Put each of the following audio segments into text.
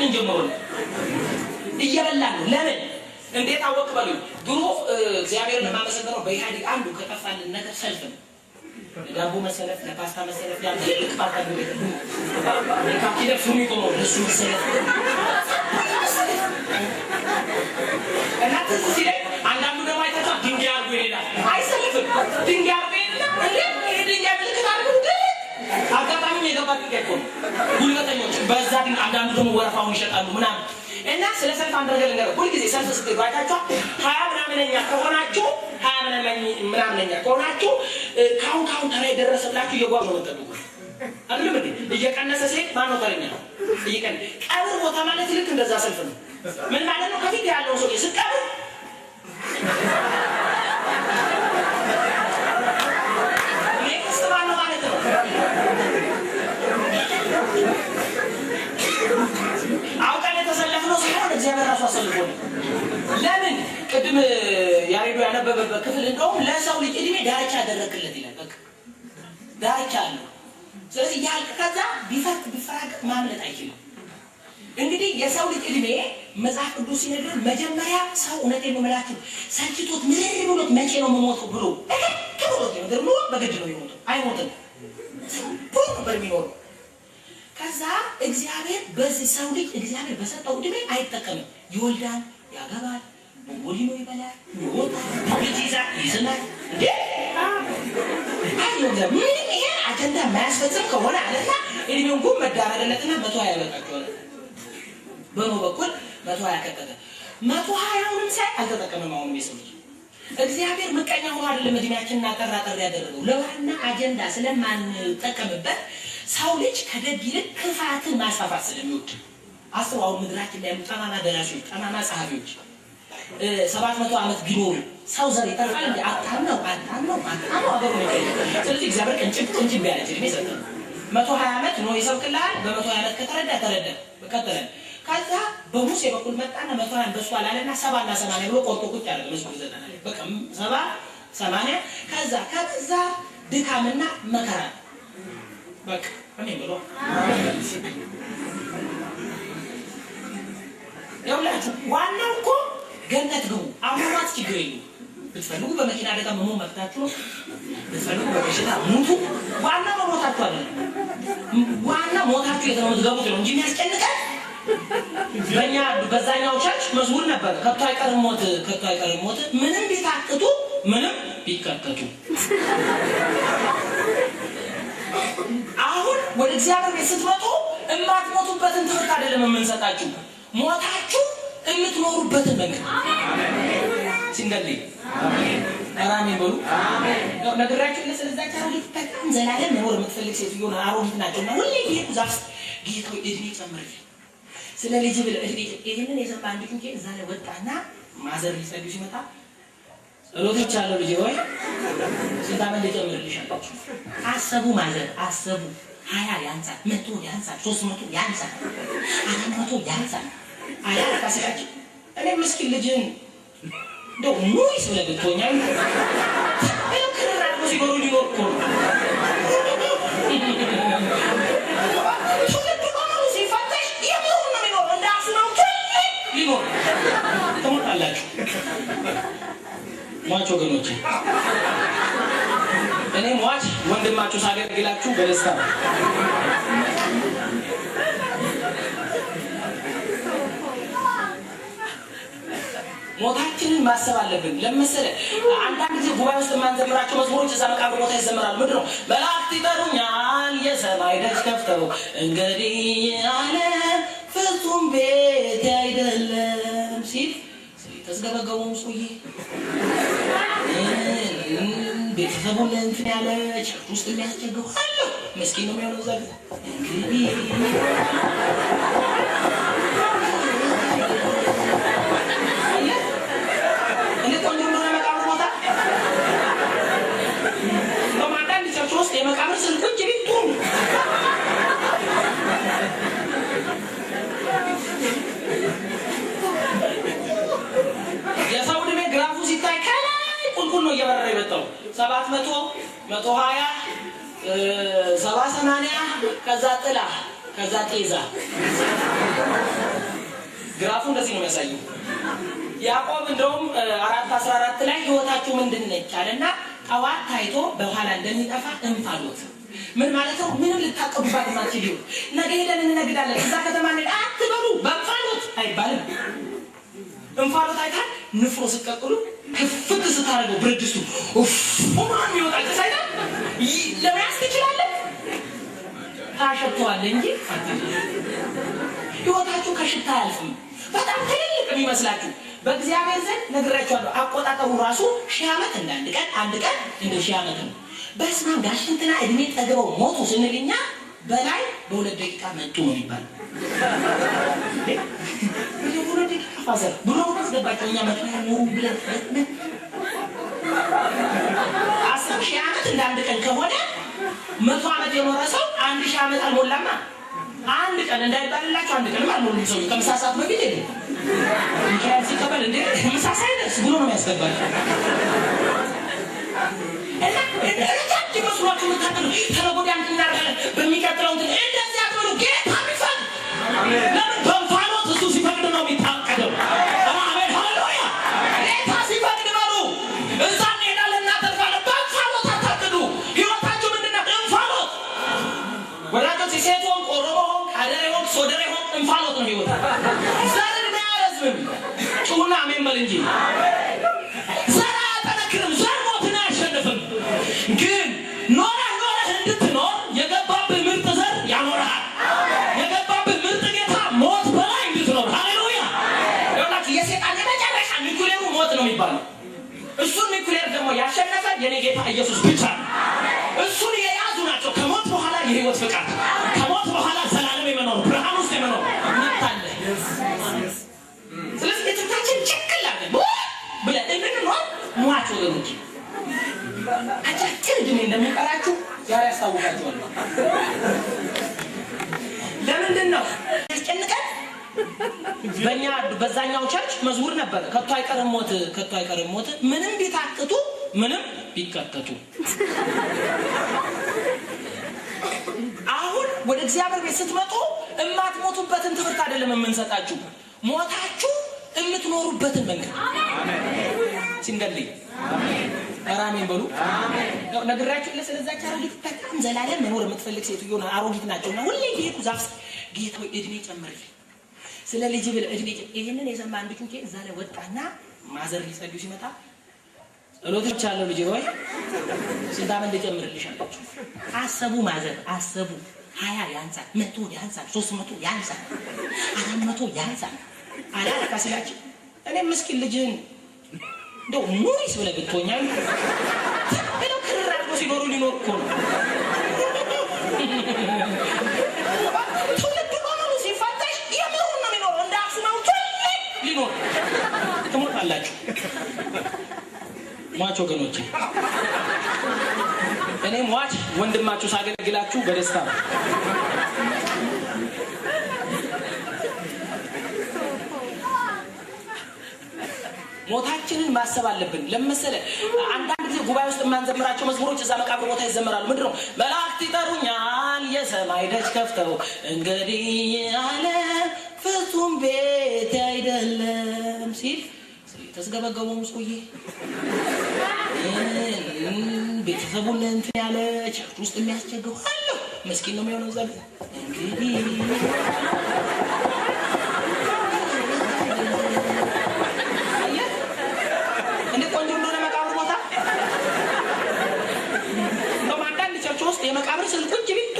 ከምን ጀምሮ ነው እየበላን ነው? ለምን እንዴት አወቅ በሉ። ድሮ እግዚአብሔርን ለማመሰገነው በኢህአዴግ አንዱ ከጠፋልን ነገር ሰልፍ ነው። ዳቦ መሰለፍ፣ ለፓስታ መሰለፍ፣ ያ ትልቅ ፓርታ ነው። ካኪደ ፉሚ ቆሞ ለሱ መሰለፍ እና ትዚህ ላይ አንዳንዱ ደግሞ አይታችሁ ድንጋይ አርጎ ይሄዳል። አይሰልፍም። ድንጋይ አርጎ ይሄዳል። እንዴ ድንጋይ ምልክት አርጎ አጋጣሚ የገባ ድንጋይ እኮ ጉልበተኞች በዛ ግን አንዳንዱ ደግሞ ወረፋውን ይሸጣሉ ምናምን እና ስለ ሰልፍ አንድ ነገር ልንገርህ። ሁልጊዜ ሰልፍ ስትሄዱ አይታችኋል። 20 ምናምነኛ ከሆናችሁ 20 ምናምነኛ ከሆናችሁ ካሁን ተራ የደረሰላችሁ እየጓዙ ነው የምትጠብቁት አይደለም እንዴ? እየቀነሰ ሲሄድ ማነው ተረኛ? እየቀነሰ ቀብር ቦታ ማለት ልክ እንደዛ ሰልፍ ነው። ምን ማለት ነው? ከፊት ያለው ሰው ሲቀብር ኔክስት ማነው ማለት ነው? አውቀን የተሰለፍነው ሲሆን እግዚአብሔር ራሱ አሰልፎን። ለምን ቅድም ያሬዱ ያነበበበት ክፍል እንደውም ለሰው ልጅ እድሜ ዳርቻ ያደረግለት ይላል። በቃ ዳርቻ አለው። ስለዚህ ያልክ ከዛ ቢፈርቅ ቢፈራገጥ ማምለጥ አይችልም። እንግዲህ የሰው ልጅ እድሜ መጽሐፍ ቅዱስ ሲነግረን መጀመሪያ ሰው እውነቴን ነው የምላችሁ ሰልችቶት ምርር ብሎት መቼ ነው የምሞተው ብሎ ከብሎት ነው ደግሞ በግድ ነው የሚሞተው። አይሞትም ብሎ ነበር የሚኖረው። ከዛ እግዚአብሔር በዚህ ሰው ልጅ እግዚአብሔር በሰጠው እድሜ አይጠቀምም። ይወልዳል፣ ያገባል፣ ወሊኖ ይበላል፣ ይወጣል፣ ይይዛል፣ ይዝናል። እንዴ አይወልዳ ምን ይሄ አጀንዳ ማያስፈጽም ከሆነ አለና እድሜውን ጉም መዳረለትና 120 ያበቃቸዋል። በኖ በኩል 120 ከተተ 120ውን ሳይ አልተጠቀመም። አሁን የሰው ልጅ እግዚአብሔር ምቀኛ ሆኖ አይደለም እድሜያችንን አጠራጠር ያደረገው ለዋና አጀንዳ ስለማንጠቀምበት ሰው ልጅ ከደግ ይልቅ ክፋትን ማስፋፋት ስለሚወድ አስዋው ምድራችን ላይ ጠናና ደራሾች ጠናና ጸሐፊዎች 700 ዓመት ቢኖሩ ሰው ዘር ይተርፋል እንዴ? አጣነው አገሩ ነው። ስለዚህ እግዚአብሔር ቅንጭብ ያለች እድሜ ሰጠን። 120 ዓመት ነው ይሰብክልሃል። በ120 ዓመት ከተረዳ በቀጠለ ከዛ በሙሴ በኩል መጣና 120 በሷል አለና 70 እና 80 ብሎ ቆርጦ ቁጭ ያለ መስኩ ዘጠና ላይ በቃ 70 80 ከዛ ድካምና መከራ በቃ አሜን ብሎ ያውላችሁ ዋናው እኮ ገነት ነው። አሟሟት ችግር የለውም። ብትፈልጉ በመኪና አደጋ መሞት መፍታችሁ፣ ብትፈልጉ በበሽታ ሙቱ። ዋናው መሞታችሁ አይደለም። ዋናው ሞታችሁ የተመዝገቡት ነው እንጂ የሚያስጨንቀን በእኛ በዛኛው ቸርች መዝሙር ነበር። ከቶ አይቀርም ሞት ምንም ቢታክቱ ምንም ቢከተቱ። አሁን ወደ እግዚአብሔር ቤት ስትመጡ እማትሞቱበትን ትምህርት አይደለም የምንሰጣችሁ፣ ሞታችሁ የምትኖሩበትን መንገድ ሲንገልይ አሜን በሉ። ነገራችሁ ለሰለዛቻ ልጅ በጣም ዘላለም ነው የምትፈልግ ሴትዮ ነው። አሮጊት ናቸውና ሁሌ ይሄ ዛፍ ጌታ እድሜ ጨምርልኝ ስለ ልጅ ብለ እድሜ ይሄንን የሰማ አንድ ቁንቄ እዛ ላይ ወጣና ማዘር ሊሰዱ ሲመጣ ሎቶች አለው ልጅ ሆይ ስንት ዓመት ልጨምርልሽ አላችሁ። አሰቡ ማዘር አሰቡ 20 ያንሳል፣ 100 ያንሳል፣ 300 ያንሳል፣ 400 ያንሳል። አያ ካሰቃችሁ እኔ ምስኪን ልጅን እንደው ሙይስ ብለህ ብትሆኛል ክራራቁ ሲኖሩ ሊኖር እኮ ነው። ሲፈተሽ የሚሆን ነው የሚኖር እንዳስነው ሊኖር ትሞታላችሁ። ሟች ወገኖቼ እኔ ሟች ወንድማችሁ ሳገለግላችሁ በደስታ ነው። ሞታችንን ማሰብ አለብን። ለምሳሌ አንዳንድ ጊዜ ጉባኤ ውስጥ የማንዘምራቸው መዝሙሮች እዛ መቃብር ቦታ ይዘምራሉ። ምንድን ነው? መላእክት ይጠሩኛል የሰማይ ደጅ ከፍተው እንግዲህ ያለ ፍጹም ቤት አይደለም ሲል ተስገበገቡ ሰውዬ ቤተሰቡን እንትን ያለ ቸርች ውስጥ የሚያስቸግሩ አለ። መስኪን ነው የሚሆነው ዘግ እንግዲህ የመቃብር ስልኩን ጅቢቱ የሰው ዕድሜ ግራፉ ሲታይ ከላይ ቁልቁል ነው እየበረረ የመጣው 700 120 70 80 ከዛ ጥላ ከዛ ጤዛ ግራፉ እንደዚህ ነው የሚያሳየው። ያዕቆብ እንደውም 4:14 ላይ ህይወታችሁ ምንድነች አለና ጠዋት ታይቶ በኋላ እንደሚጠፋ እንፋሎት። ምን ማለት ነው? ምንም ልታቀቡባት ማትችሉ ነገ ሄደን እንነግዳለን እዛ ከተማ እንደ አትበሉ በእንፋሎት አይባልም። እንፋሎት አይታል ንፍሮ ስቀቅሉ ከፍት ስታረገው ብረድስቱ ኡፍ ኦማን ይወጣል ሳይዳ ለማያስ ትችላለህ ታሸተዋል እንጂ ህይወታችሁ ከሽታ አያልፍም። በጣም ትልቅ የሚመስላችሁ በእግዚአብሔር ዘንድ ነግራችኋለሁ። አቆጣጠሩ ራሱ 1000 ዓመት እንደ አንድ ቀን እንደ 1000 ዓመት ነው። በስመ አብ ጋሽ እንትና እድሜ ጠግበው ሞቱ ስንልኛ በላይ በ2 ደቂቃ መጡ ነው የሚባለው። በ2 ደቂቃ ፋዘር ብሎ አስገባቸው እኛ መጥቶ ነው ብለን 10,000 ዓመት እንደ አንድ ቀን ከሆነ 100 ዓመት የኖረ ሰው 1000 ዓመት አልሞላማ። አንድ ቀን እንዳይባልላችሁ አንድ ቀን ማለት ነው። ሰው ከምሳ ሰዓት በፊት አይደል ሚካኤል ሲቀበል እንዴ ምሳ ሳይደርስ ብሎ ነው የሚያስገባቸው። እና ረጃጅ መስሏችሁ ምታጠሩ ተለጎዳን እናደርጋለን በሚቀጥለው እንደዚህ አትበሉ። ጌታ ቢፈቅድ ለምን በእንፋሎት እሱ ሲፈቅድ ነው የሚታቀደው። አሜን ሃሌሉያ። ጌታ ሲፈቅድ በሉ እዛ እንሄዳለን እናደርጋለን። በእንፋሎት አታቅዱ። ህይወታችሁ ምንድን ነው? እንፋሎት። ወዳጆች ሴት ሆንክ ኦሮሞ ሆንክ አደሬ ሆንክ ሶደሬ ሆንክ እንፋሎት ነው ህይወት። ዘርን ማያረዝምም። ጩሁና አሜን በል እንጂ ዘር አያጠነክርም። ዘር ሞትን አያሸንፍም። ግን ኖረህ እንድትኖር የገባብህ ምርጥ ዘር ያኖርሃል። የገባብህ ምርጥ ጌታ ሞት በላይ እንድትኖር ሃሌሉያ። ይኸውላችሁ የሴጣን የመጨረሻ ኒኩሌሩ ሞት ነው የሚባለው። እሱን ኒኩሌር ደግሞ ያሸነፈ የኔ ጌታ ኢየሱስ ብቻ ነው። እሱን የያዙ ናቸው ከሞት በኋላ የህይወት ፍቃድ፣ ከሞት በኋላ ዘላለም የመኖር ብርሃን ውስጥ የመኖር መጣለ። ስለዚህ የትምታችን ችክል አድርገን ብለን እንድንኖር ሟች ወገኖች አጫጭር ዕድሜ እንደሚቀራችሁ ዛሬ ያስታውቃችኋል። ለምንድን ነው ያስጨንቀን? በዛኛው ቸርች መዝሙር ነበር። ከቶ አይቀርም ሞት ምንም ቢታክቱ ምንም ቢከተቱ። አሁን ወደ እግዚአብሔር ቤት ስትመጡ እማትሞቱበትን ትምህርት አይደለም የምንሰጣችሁ፣ ሞታችሁ የምትኖሩበትን መንገድ ሲንገልይ አሜን በሉ። ነግራችሁ ለሰለዛች አሮጊት በጣም ዘላለም መኖር የምትፈልግ ሴትዮ ነው። አሮጊት ናቸውና ሁሌ ይሄዱ ዛፍ ጌታ ወይ እድሜ ጨምርልኝ ስለ ልጅ ብለ እድሜ ይሄንን የሰማ አንድ ጩጬ እዛ ላይ ወጣና ማዘር ሊጸልዩ ሲመጣ ጸሎቶች አለው ልጅ ሆይ ስንት ዓመት ልጨምርልሽ አለችው። አሰቡ ማዘር አሰቡ 20 ያንሳል፣ 100 ያንሳል፣ 300 ያንሳል፣ 400 ያንሳል አላልካ ሲላችሁ እኔ ምስኪን ልጅህን እንደው ኑሪስ ብለህ ብትሆኛል ብለው ክርር አድርጎ ሲኖሩ ሊኖር እኮ ነው። ትውልድ በሙሉ ሲፈተሽ የምሩን ነው የሚኖረው። እንደ አክሱማው ሊኖር ትሞታላችሁ ሟች ወገኖቼ። እኔ ሟች ወንድማችሁ ሳገለግላችሁ በደስታ ነው። ሞታችንን ማሰብ አለብን። ለምሳሌ አንዳንድ ጊዜ ጉባኤ ውስጥ የማንዘምራቸው መዝሙሮች እዛ መቃብር ቦታ ይዘመራሉ። ምንድን ነው? መላእክት ይጠሩኛል የሰማይ ደጅ ከፍተው እንግዲህ ያለ ፍጹም ቤት አይደለም ሲል ተስገበገቡ ሙስቁዬ ቤተሰቡን እንትን ያለ ቸርች ውስጥ የሚያስቸግሩ አለ። መስኪን ነው የሚሆነው ዘል እንግዲህ የመቃብር ስልኩን ጅቢቱ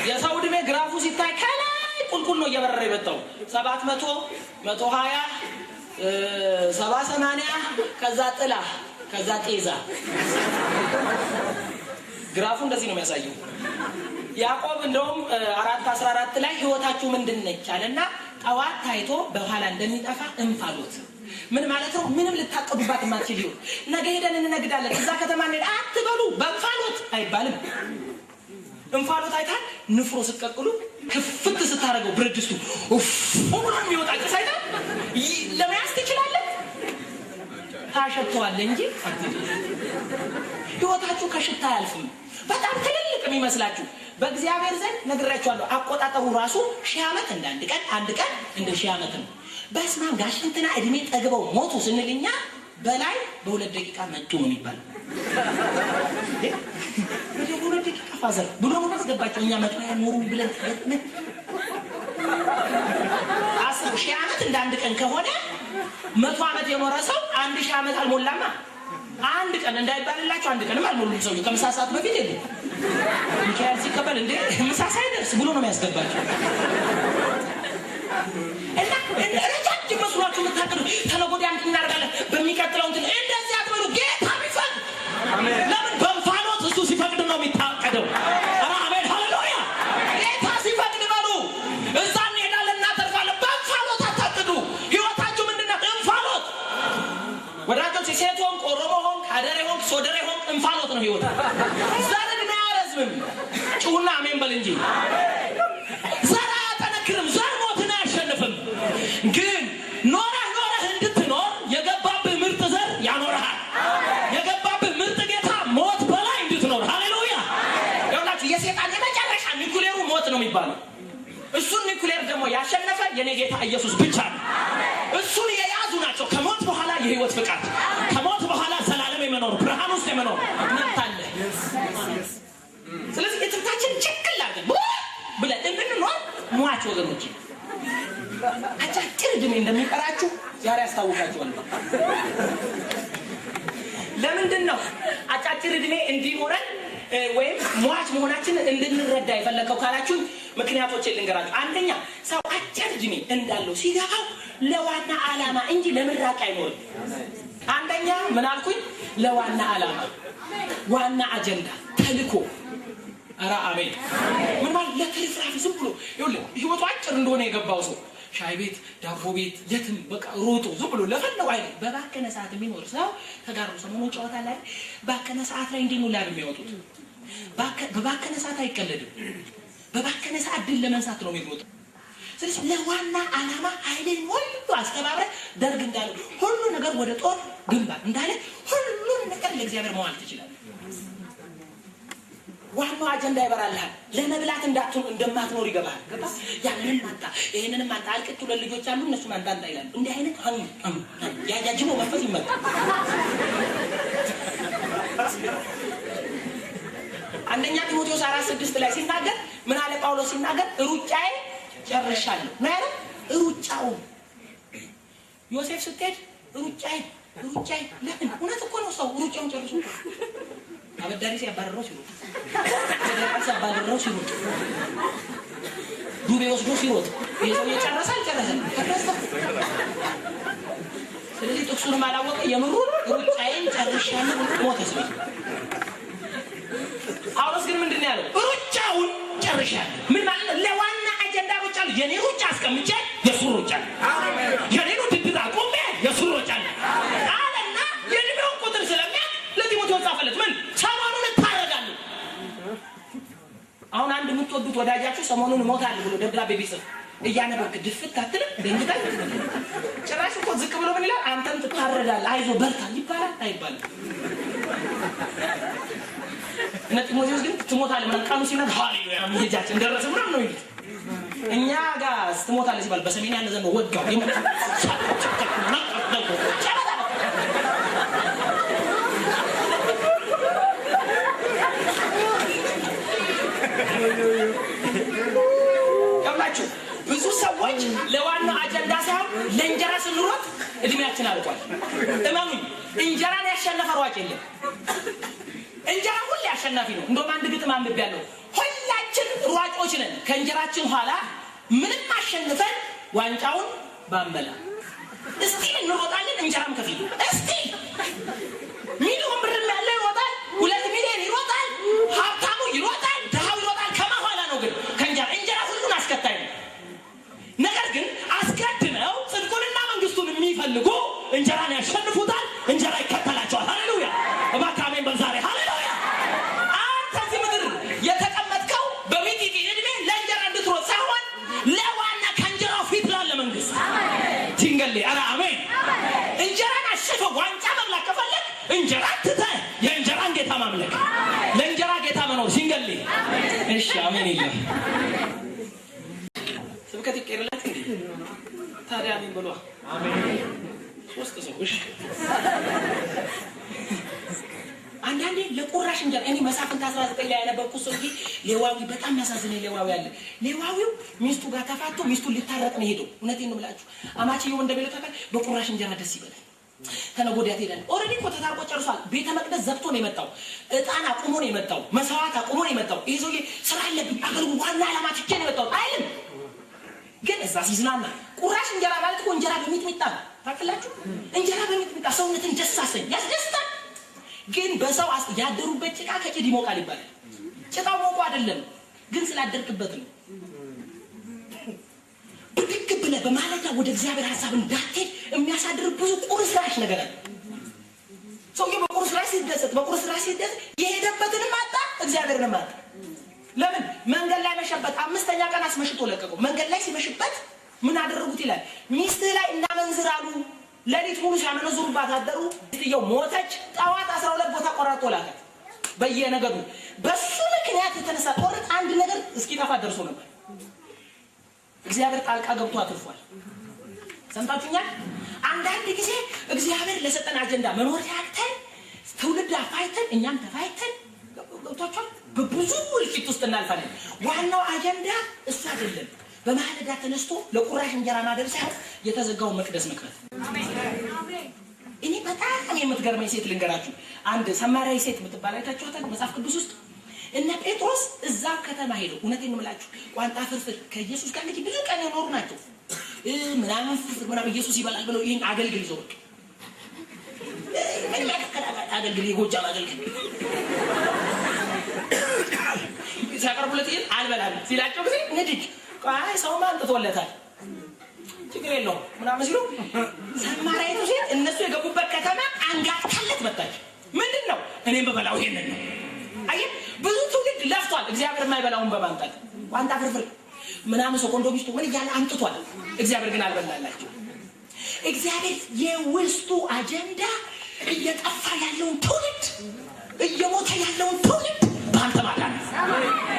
የሰው ዕድሜ ግራፉ ሲታይ ከላይ ቁልቁል ነው እየበረረ የመጣው 700 120 70 80 ከዛ ጥላ ከዛ ጤዛ ግራፉ እንደዚህ ነው የሚያሳየው። ያዕቆብ እንደውም 4:14 ላይ ህይወታችሁ ምንድነች አለና ጠዋት ታይቶ በኋላ እንደሚጠፋ እንፋሎት። ምን ማለት ነው? ምንም ልታቀዱባት ማትችሉ ነገ ሄደን እንነግዳለን እዛ ከተማ እንደ አትበሉ በእንፋሎት አይባልም። እንፋሎት አይታል ንፍሮ ስቀቅሉ ከፍት ስታረገው ብረድስቱ ኡፍ ኦማን ይወጣል ሳይዳ ለማያስ ትችላለህ ታሸተዋል እንጂ ህይወታችሁ ከሽታ አያልፍም። በጣም ትልልቅ የሚመስላችሁ በእግዚአብሔር ዘንድ ነግራችኋለሁ። አቆጣጠሩ ራሱ 1000 ዓመት እንደ አንድ ቀን እንደ 1000 ዓመት ነው። በስማም ጋሽ እንትና እድሜ ጠግበው ሞቱ ስንልኛ በላይ በ2 ደቂቃ መጡ ነው የሚባለው። በ2 ደቂቃ ፋዘር ብሎ ነው ማስገባቸው። እኛ መጥቶ ያኖሩ ብለን 1000 ዓመት እንደ አንድ ቀን ከሆነ 100 ዓመት የኖረ ሰው 1000 ዓመት አልሞላማ። አንድ ቀን እንዳይባልላችሁ አንድ ቀንም አልሞሉም። ሰው ከምሳ ሰዓት በፊት የለም ሚካኤል ሲቀበል እንደ ምሳ ሳይደርስ ብሎ ነው የሚያስገባቸው። እና ረጃጅም መስሏችሁ የምታቅዱ ተነጎዳያ እናደርጋለን በሚቀጥለው እንትን እንደዚህ አትበሉ። ጌታ ቢፈቅድ ለምን በእንፋሎት እሱ ሲፈቅድ ነው የሚታቀደው። ኧረ አሜን ሃሌሉያ። ጌታ ሲፈቅድ በሉ እዛ እንሄዳለን እናተርፋለን። በእንፋሎት አታቅዱ። ህይወታችሁ ምንድን ነው? እንፋሎት ወዳጆች። ሴት ሆንክ፣ ኦሮሞ ሆንክ፣ ሀደሬ ሆንክ፣ ሶደሬ ሆንክ እንፋሎት ነው ህይወት። ዘር ግን አያረዝምም። ጩሁና አሜን በል እንጂ ዘር አያጠነክርም። ዘር ሞትን አያሸንፍም። ግን ኖረህ እንድትኖር የገባብህ ምርጥ ዘር ያኖርሃል። የገባብህ ምርጥ ጌታ ሞት በላይ እንድትኖር ሃሌሉያ። ይኸውላችሁ የሰይጣን የመጨረሻ ኒኩሌሩ ሞት ነው የሚባለው። እሱን ኒኩሌር ደግሞ ያሸነፈ የኔ ጌታ ኢየሱስ ብቻ ነው። እሱን የያዙ ናቸው ከሞት በኋላ የህይወት ፍቃድ፣ ከሞት በኋላ ዘላለም የመኖር ብርሃን ውስጥ የመኖር መብታለ። ስለዚህ የትምታችን ችግር አድርገን ብለን እንድንኖር ሟች ወገኖች አጫጭር እድሜ እንደሚቀራችሁ ዛሬ አስታውቃችኋለሁ። ለምንድን ነው አጫጭር እድሜ እንዲኖረን ወይም ሟች መሆናችንን እንድንረዳ የፈለከው ካላችሁ ምክንያቶችን ልንገራችሁ። አንደኛ ሰው አጭር እድሜ እንዳለው ሲገባው ለዋና ዓላማ እንጂ ለምራቅ አይኖርም። አንደኛ ምን አልኩኝ? ለዋና ዓላማ፣ ዋና አጀንዳ፣ ተልኮ። ኧረ አሜን። ምን ማለት ለትርፍራፊ ዝም ብሎ ይኸውልህ ህይወቱ አጭር እንደሆነ የገባው ሰው ሻይ ቤት፣ ዳቦ ቤት፣ የትም በቃ ሮጦ ዝም ብሎ ለፈለው አይደል። በባከነ ሰዓት የሚኖር ሰው ተጋሩ ሰሞኑን ጨዋታ ላይ ባከነ ሰዓት ላይ እንዲህ ነው ላይ የሚያወጡት። በባከነ ሰዓት አይቀለድም። በባከነ ሰዓት ድል ለመንሳት ነው የሚሮጠው። ስለዚህ ለዋና ዓላማ ኃይልን ሁሉ አስተባብረ ደርግ እንዳለ ሁሉ ነገር ወደ ጦር ግንባር እንዳለ ሁሉን ነገር ለእግዚአብሔር መዋል ትችላለህ። ዋናው አጀንዳ ይበራልሃል። ለመብላት እንደማትኖር ይገባሃል። ገባ? ያንንም አንተ ይሄንንም አንተ አልቅቱ ለልጆች አሉ እነሱ አንተ ይላሉ። እንዲህ አይነት ያጃጅሞ መንፈስ ይመጣል። አንደኛ ጢሞቴዎስ 4:6 ላይ ሲናገር ምን አለ ጳውሎስ ሲናገር? ሩጫዬ ጨርሻለሁ ነው ያለው። ሩጫው ዮሴፍ ስትሄድ ሩጫዬ ለምን? እውነት እኮ ነው። ሰው ሩጫውን ጨርሶ አበዳሪ ሲያባረረው ሲሮጥ፣ ሲያባረረው ሲሮጥ፣ ዱቤ ወስዶ ሲሮጥ የሰው የጨረሰ አልጨረሰም። ስለዚህ ጥቅሱንም አላወቀ። የምሩን ሩጫዬን ጨርሻለሁ ሞተ ሰው። ጳውሎስ ግን ምንድን ነው ያለው? ሩጫውን ጨርሻለሁ። ምን ማለት ነው? ለዋና አጀንዳ ሩጫለሁ። የኔ ሩጫ አስቀምጬ የሱ ሩጫ የኔን ውድድር አቆሜ የሱ ሩጫ አለና የዕድሜውን ቁጥር ስለሚያውቅ ለጢሞቴዎስ ጻፈለት። ምን ሰሞኑን እታረዳለሁ። አሁን አንድ የምትወዱት ወዳጃችሁ ሰሞኑን እሞታለሁ ብሎ ደብዳቤ ቢጽፍ እያነበብክ ድፍት አትልም? ደንግጣል። ጭራሽ እኮ ዝቅ ብሎ ምን ይላል? አንተም ትታረዳለህ፣ አይዞህ በርታ ይባላል አይባልም? እነ ጢሞቴዎስ ግን ትሞታለህ ምናምን ቀኑ ሲነት ሃሌሉያ ምንጃችን ደረሰ ምናምን ነው ይሉት። እኛ ጋር ትሞታለህ ሲባል በሰሜን ያለ ዘንድ ወጋው ያላችሁ ብዙ ሰዎች ለዋና አጀንዳ ሳይሆን ለእንጀራ ስንሮጥ እድሜያችን አልቋል። እመኑኝ እንጀራን ያሸነፈ ሯጭ የለም። እንጀራ ሁሌ አሸናፊ ነው። እንደውም አንድ ግጥም አንብቤያለሁ። ሁላችን ሯጮች ነን። ከእንጀራችን ኋላ ምንም አሸንፈን ዋንጫውን ባንበላ እስቲ እንሮጣለን። እንጀራም ከፊል እስቲ ሚሊዮን ብርም ያለው ይሮጣል፣ 2 ሚሊዮን ይሮጣል፣ ሀብታሙ ይሮጣል፣ ድሃው ይሮጣል። ከመኋላ ነው ግን ከእንጀራ እንጀራ ሁሉን አስከታይ ነው። ነገር ግን አስቀድመው ጽድቁንና መንግስቱን የሚፈልጉ እንጀራን ያሸንፉታል፣ እንጀራ ይከተላቸዋል። ሃሌሉያ! እባክህ አሜን በል ዛሬ ሃሌሉያ! አንተ እዚህ ምድር የተቀመጥከው በሚጢጢ እድሜ ለእንጀራ እንድትሮጥ ሳይሆን ለዋና ከእንጀራው ፊት ላለ መንግስት ትንገሌ። ኧረ አሜን! እንጀራን አሸንፈህ ዋንጫ መብላት ከፈለግ እንጀራ ትተህ የእንጀራን ጌታ ማምለክ፣ ለእንጀራ ጌታ መኖር እሺ አሜን ይላል። ስብከት ይቀርላት እንዴ ታዲያ አሜን ብሎ አሜን ሶስት ሰው እሺ አንዳንዴ ለቁራሽ እንጀራ እኔ መሳፍንት 19 ላይ ያነበብኩት ሰው ሌዋዊ በጣም ያሳዝነኝ ሌዋዊ አለ። ሌዋዊው ሚስቱ ጋር ተፋቶ ሚስቱን ሊታረቅ ነው ሄደው። እውነቴን ነው የምላችሁ አማቺው እንደሚለው ታውቃለህ በቁራሽ እንጀራ ደስ ይበላል። ተነጎዳያ ትሄዳለህ። ኦሬዲ እኮ ተታርቆ ጨርሷል። ቤተ መቅደስ ዘግቶ ነው የመጣው። እጣን አቁሞ ነው የመጣው። መስዋዕት አቁሞ ነው የመጣው። ይሄ ሰውዬ ስራ አለብኝ አገልግሎት ዋና ዓላማ ትቼ ነው የመጣው አይልም። ግን እዛ ሲዝናና ቁራሽ እንጀራ ማለት እኮ እንጀራ በሚጥሚጣ ታውቃላችሁ። እንጀራ በሚጥሚጣ ሰውነትን ደስ አሰኝ ያስደስታል። ግን በሰው ያደሩበት ጭቃ ከጭድ ይሞቃል ይባላል። ጭቃው ሞቆ አይደለም ግን ስላደርክበት ነው። ብድግ ብለህ በማለዳ ወደ እግዚአብሔር ሐሳብ እንዳትሄድ የሚያሳድር ብዙ ቁርስራሽ ነገር አለ። ሰውዬው በቁርስራሽ ሲደሰት የሄደበትንም አጣ እግዚአብሔርንም አጣ። ለምን መንገድ ላይ መሸበት። 5ኛ ቀን አስመሽቶ ለቀቀው። መንገድ ላይ ሲመሽበት ምን አደረጉት ይላል ሚስትህ ላይ እንዳመንዝር አሉ። ለሊት ሙሉ ሲያመነዝሩባት አደሩ። ሚስትየው ሞተች። ጠዋት 12 ቦታ ቆራርጦ ላካት በየነገዱ። በሱ ምክንያት የተነሳ ቆርጥ አንድ ነገር እስኪጠፋ ደርሶ ነበር። እግዚአብሔር ጣልቃ ገብቶ አትርፏል። ሰምታችሁኛል? አንዳንድ ጊዜ እግዚአብሔር ለሰጠን አጀንዳ መኖር ያክተን ትውልድ አፋይተን እኛም ተፋይተን ገብቷችኋል። በብዙ እልቂት ውስጥ እናልፋለን። ዋናው አጀንዳ እሱ አይደለም። በማለዳ ተነስቶ ለቁራሽ እንጀራ ማደር ሳይሆን የተዘጋው መቅደስ መክፈት። እኔ በጣም የምትገርመኝ ሴት ልንገራችሁ። አንድ ሰማርያዊ ሴት የምትባል አይታችኋታል መጽሐፍ ቅዱስ ውስጥ። እነ ጴጥሮስ እዛ ከተማ ሄደው እውነቴን ነው የምላችሁ ቋንጣ ፍርፍር ከኢየሱስ ጋር እንግዲህ ብዙ ቀን የኖሩ ናቸው። ምናምን ፍርፍር ምናምን ኢየሱስ ይበላል ብለው ይህን አገልግል ይዘው ወጡ። ምንም አገልግል የጎጃም አገልግል ሲያቀርቡለት ይህን አልበላም ሲላቸው ጊዜ ንድድ አይ ሰውማ አንጥቶለታል ችግር የለውም ምናምን ሲሉ ሰማርያይቱ ሴት እነሱ የገቡበት ከተማ አንጋታለት መጣች። ምንድን ነው እኔም በበላው ይሄንን ነው። አየህ ብዙ ትውልድ ለፍቷል እግዚአብሔር የማይበላውን በማምጣት ቋንጣ ፍርፍር ምናምን ሰው ኮንዶ ሚስቱ ምን እያለ አምጥቷል። እግዚአብሔር ግን አልበላላቸው። እግዚአብሔር የውስጡ አጀንዳ እየጠፋ ያለውን ትውልድ እየሞተ ያለውን ትውልድ በአንተ ማዳን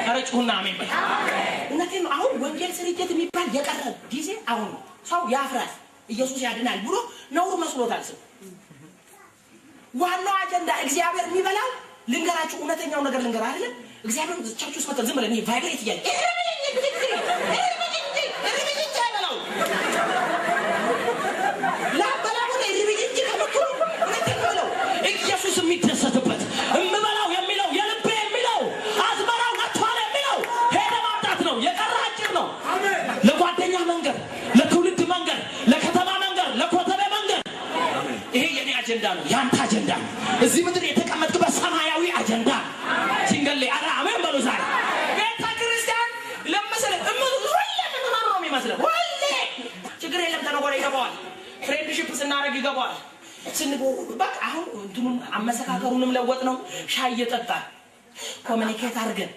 አረጭሁና አሜን በል። እውነቴን ነው። አሁን ወንጌል ስርጭት የሚባል የቀረ ጊዜ አሁን ሰው ያፍራል ኢየሱስ ያድናል ብሎ ነውር መስሎታል ሰው። ዋናው አጀንዳ እግዚአብሔር የሚበላው ልንገራችሁ እውነተኛው ነገር ልንገር አይደለም። እግዚአብሔር ቸርች ውስጥ መጥተን ዝም ብለን ይሄ ቫይብሬት እያለ ኢየሱስ የሚደሰትበት እምበላው የሚለው የልቤ የሚለው አዝመራው መጥቷል የሚለው ሄደ ማምጣት ነው። የቀረ አጭር ነው። ለጓደኛ መንገድ፣ ለትውልድ መንገድ፣ ለከተማ መንገድ፣ ለኮተቤ መንገድ። ይሄ የኔ አጀንዳ ነው፣ ያንተ አጀንዳ ነው። እዚህ ምድር የተቀመጥክበት ሰማያዊ አጀንዳ ሲንገሌ አራ አሜን በሉ። ዛሬ ቤተ ክርስቲያን ለምሳሌ ነው የሚመስለው ሁሌ ችግር የለም ተነጎረ ይገባዋል። ፍሬንድሺፕ ስናደርግ ይገባዋል። በቃ አሁን እንትኑን አመሰካከሩንም ለወጥ ነው። ሻይ እየጠጣን ኮሚኒኬት አድርገን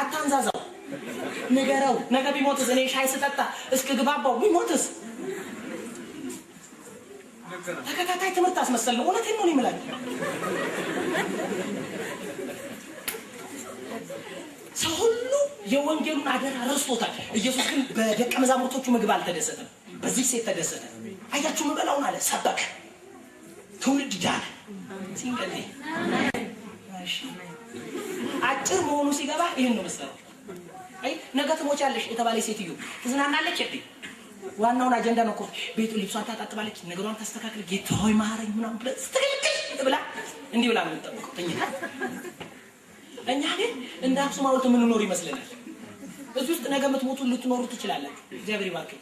አታንዛዛው፣ ንገረው። ነገ ቢሞትስ እኔ ሻይ ስጠጣ እስክግባባው ቢሞትስ? ተከታታይ ትምህርት አስመሰል ነው። እውነቴን ነው የምላችሁ። ሰው ሁሉ የወንጌሉን አደራ ረስቶታል። ኢየሱስ ግን በደቀ መዛሙርቶቹ ምግብ አልተደሰተም፣ በዚህ ሴት ተደሰተ። አያችሁ ምበላውን አለ ሰበከ። ትውልድ ዳነ። ሲንገሌ አጭር መሆኑ ሲገባ ይሄን ነው መሰለው። አይ ነገ ትሞቻለሽ የተባለ ሴትዮ ትዝናናለች እንዴ? ዋናውን አጀንዳ ነው እኮ ቤቱ ልብሷን ታጣጥባለች፣ ነገሯን ታስተካክል፣ ጌታ ሆይ ማረኝ ምናምን ብለ ስትልክል ብላ እንዲህ ብላ ነው የምትጠብቀው ተኝታ። እኛ ግን እንደ አክሱም ሐውልት የምንኖር ይመስለናል። እዚህ ውስጥ ነገ የምትሞቱ ልትኖሩ ትችላላችሁ። እግዚአብሔር ይባርክ።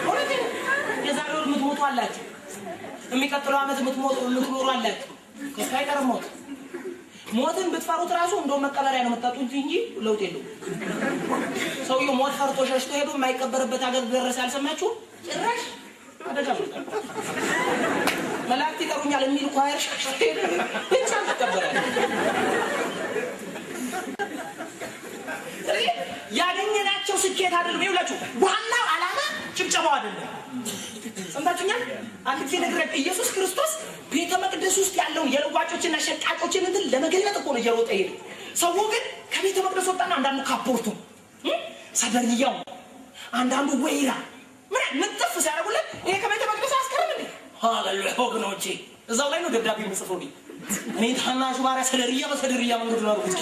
ወለቴን የዛሬው የምትሞቱ አላችሁ፣ የሚቀጥለው ዓመት የምትኖሩ አላችሁ። ከፍ አይቀርም ሞት። ሞትን ብትፈሩት ራሱ እንደው መቀበሪያ ነው የምታጡት እንጂ ለውጥ የለውም። ሰውየው ሞት ፈርቶ ሸሽቶ ሄዶ የማይቀበርበት ሀገር ደረሰ። አልሰማችሁ? ጭራሽ አደጋ ነው። መላእክት ይቀሩኛል የሚል ኳየር ሸሽቶ ሄዶ ብቻ ተቀበረ። ያገኘናቸው ስኬት አይደለም። ይኸውላችሁ ዋናው ዓላማ ጭብጨባው አይደለም። ሰምታችሁኛል? አንድ ጊዜ ነገር ኢየሱስ ክርስቶስ ቤተ መቅደስ ውስጥ ያለውን የለዋጮችና ሸቃጮችን እንትን ለመገልበጥ እኮ ነው እየሮጠ ሄደ። ሰው ግን ከቤተ መቅደስ ወጣና አንዳንዱ ካፖርቱ ሰደርያው አንዳንዱ ወይራ ምን ጥፍ ሲያደርጉለት ይሄ ከቤተ መቅደስ አስከረም እንዴ? ሃሌሉያ ወገኖቼ፣ እዛው ላይ ነው ደብዳቤ የምጽፈው እኔ ታናሹ ባሪያ ሰደርያ በሰደርያ መንገድ ነው አልኩት።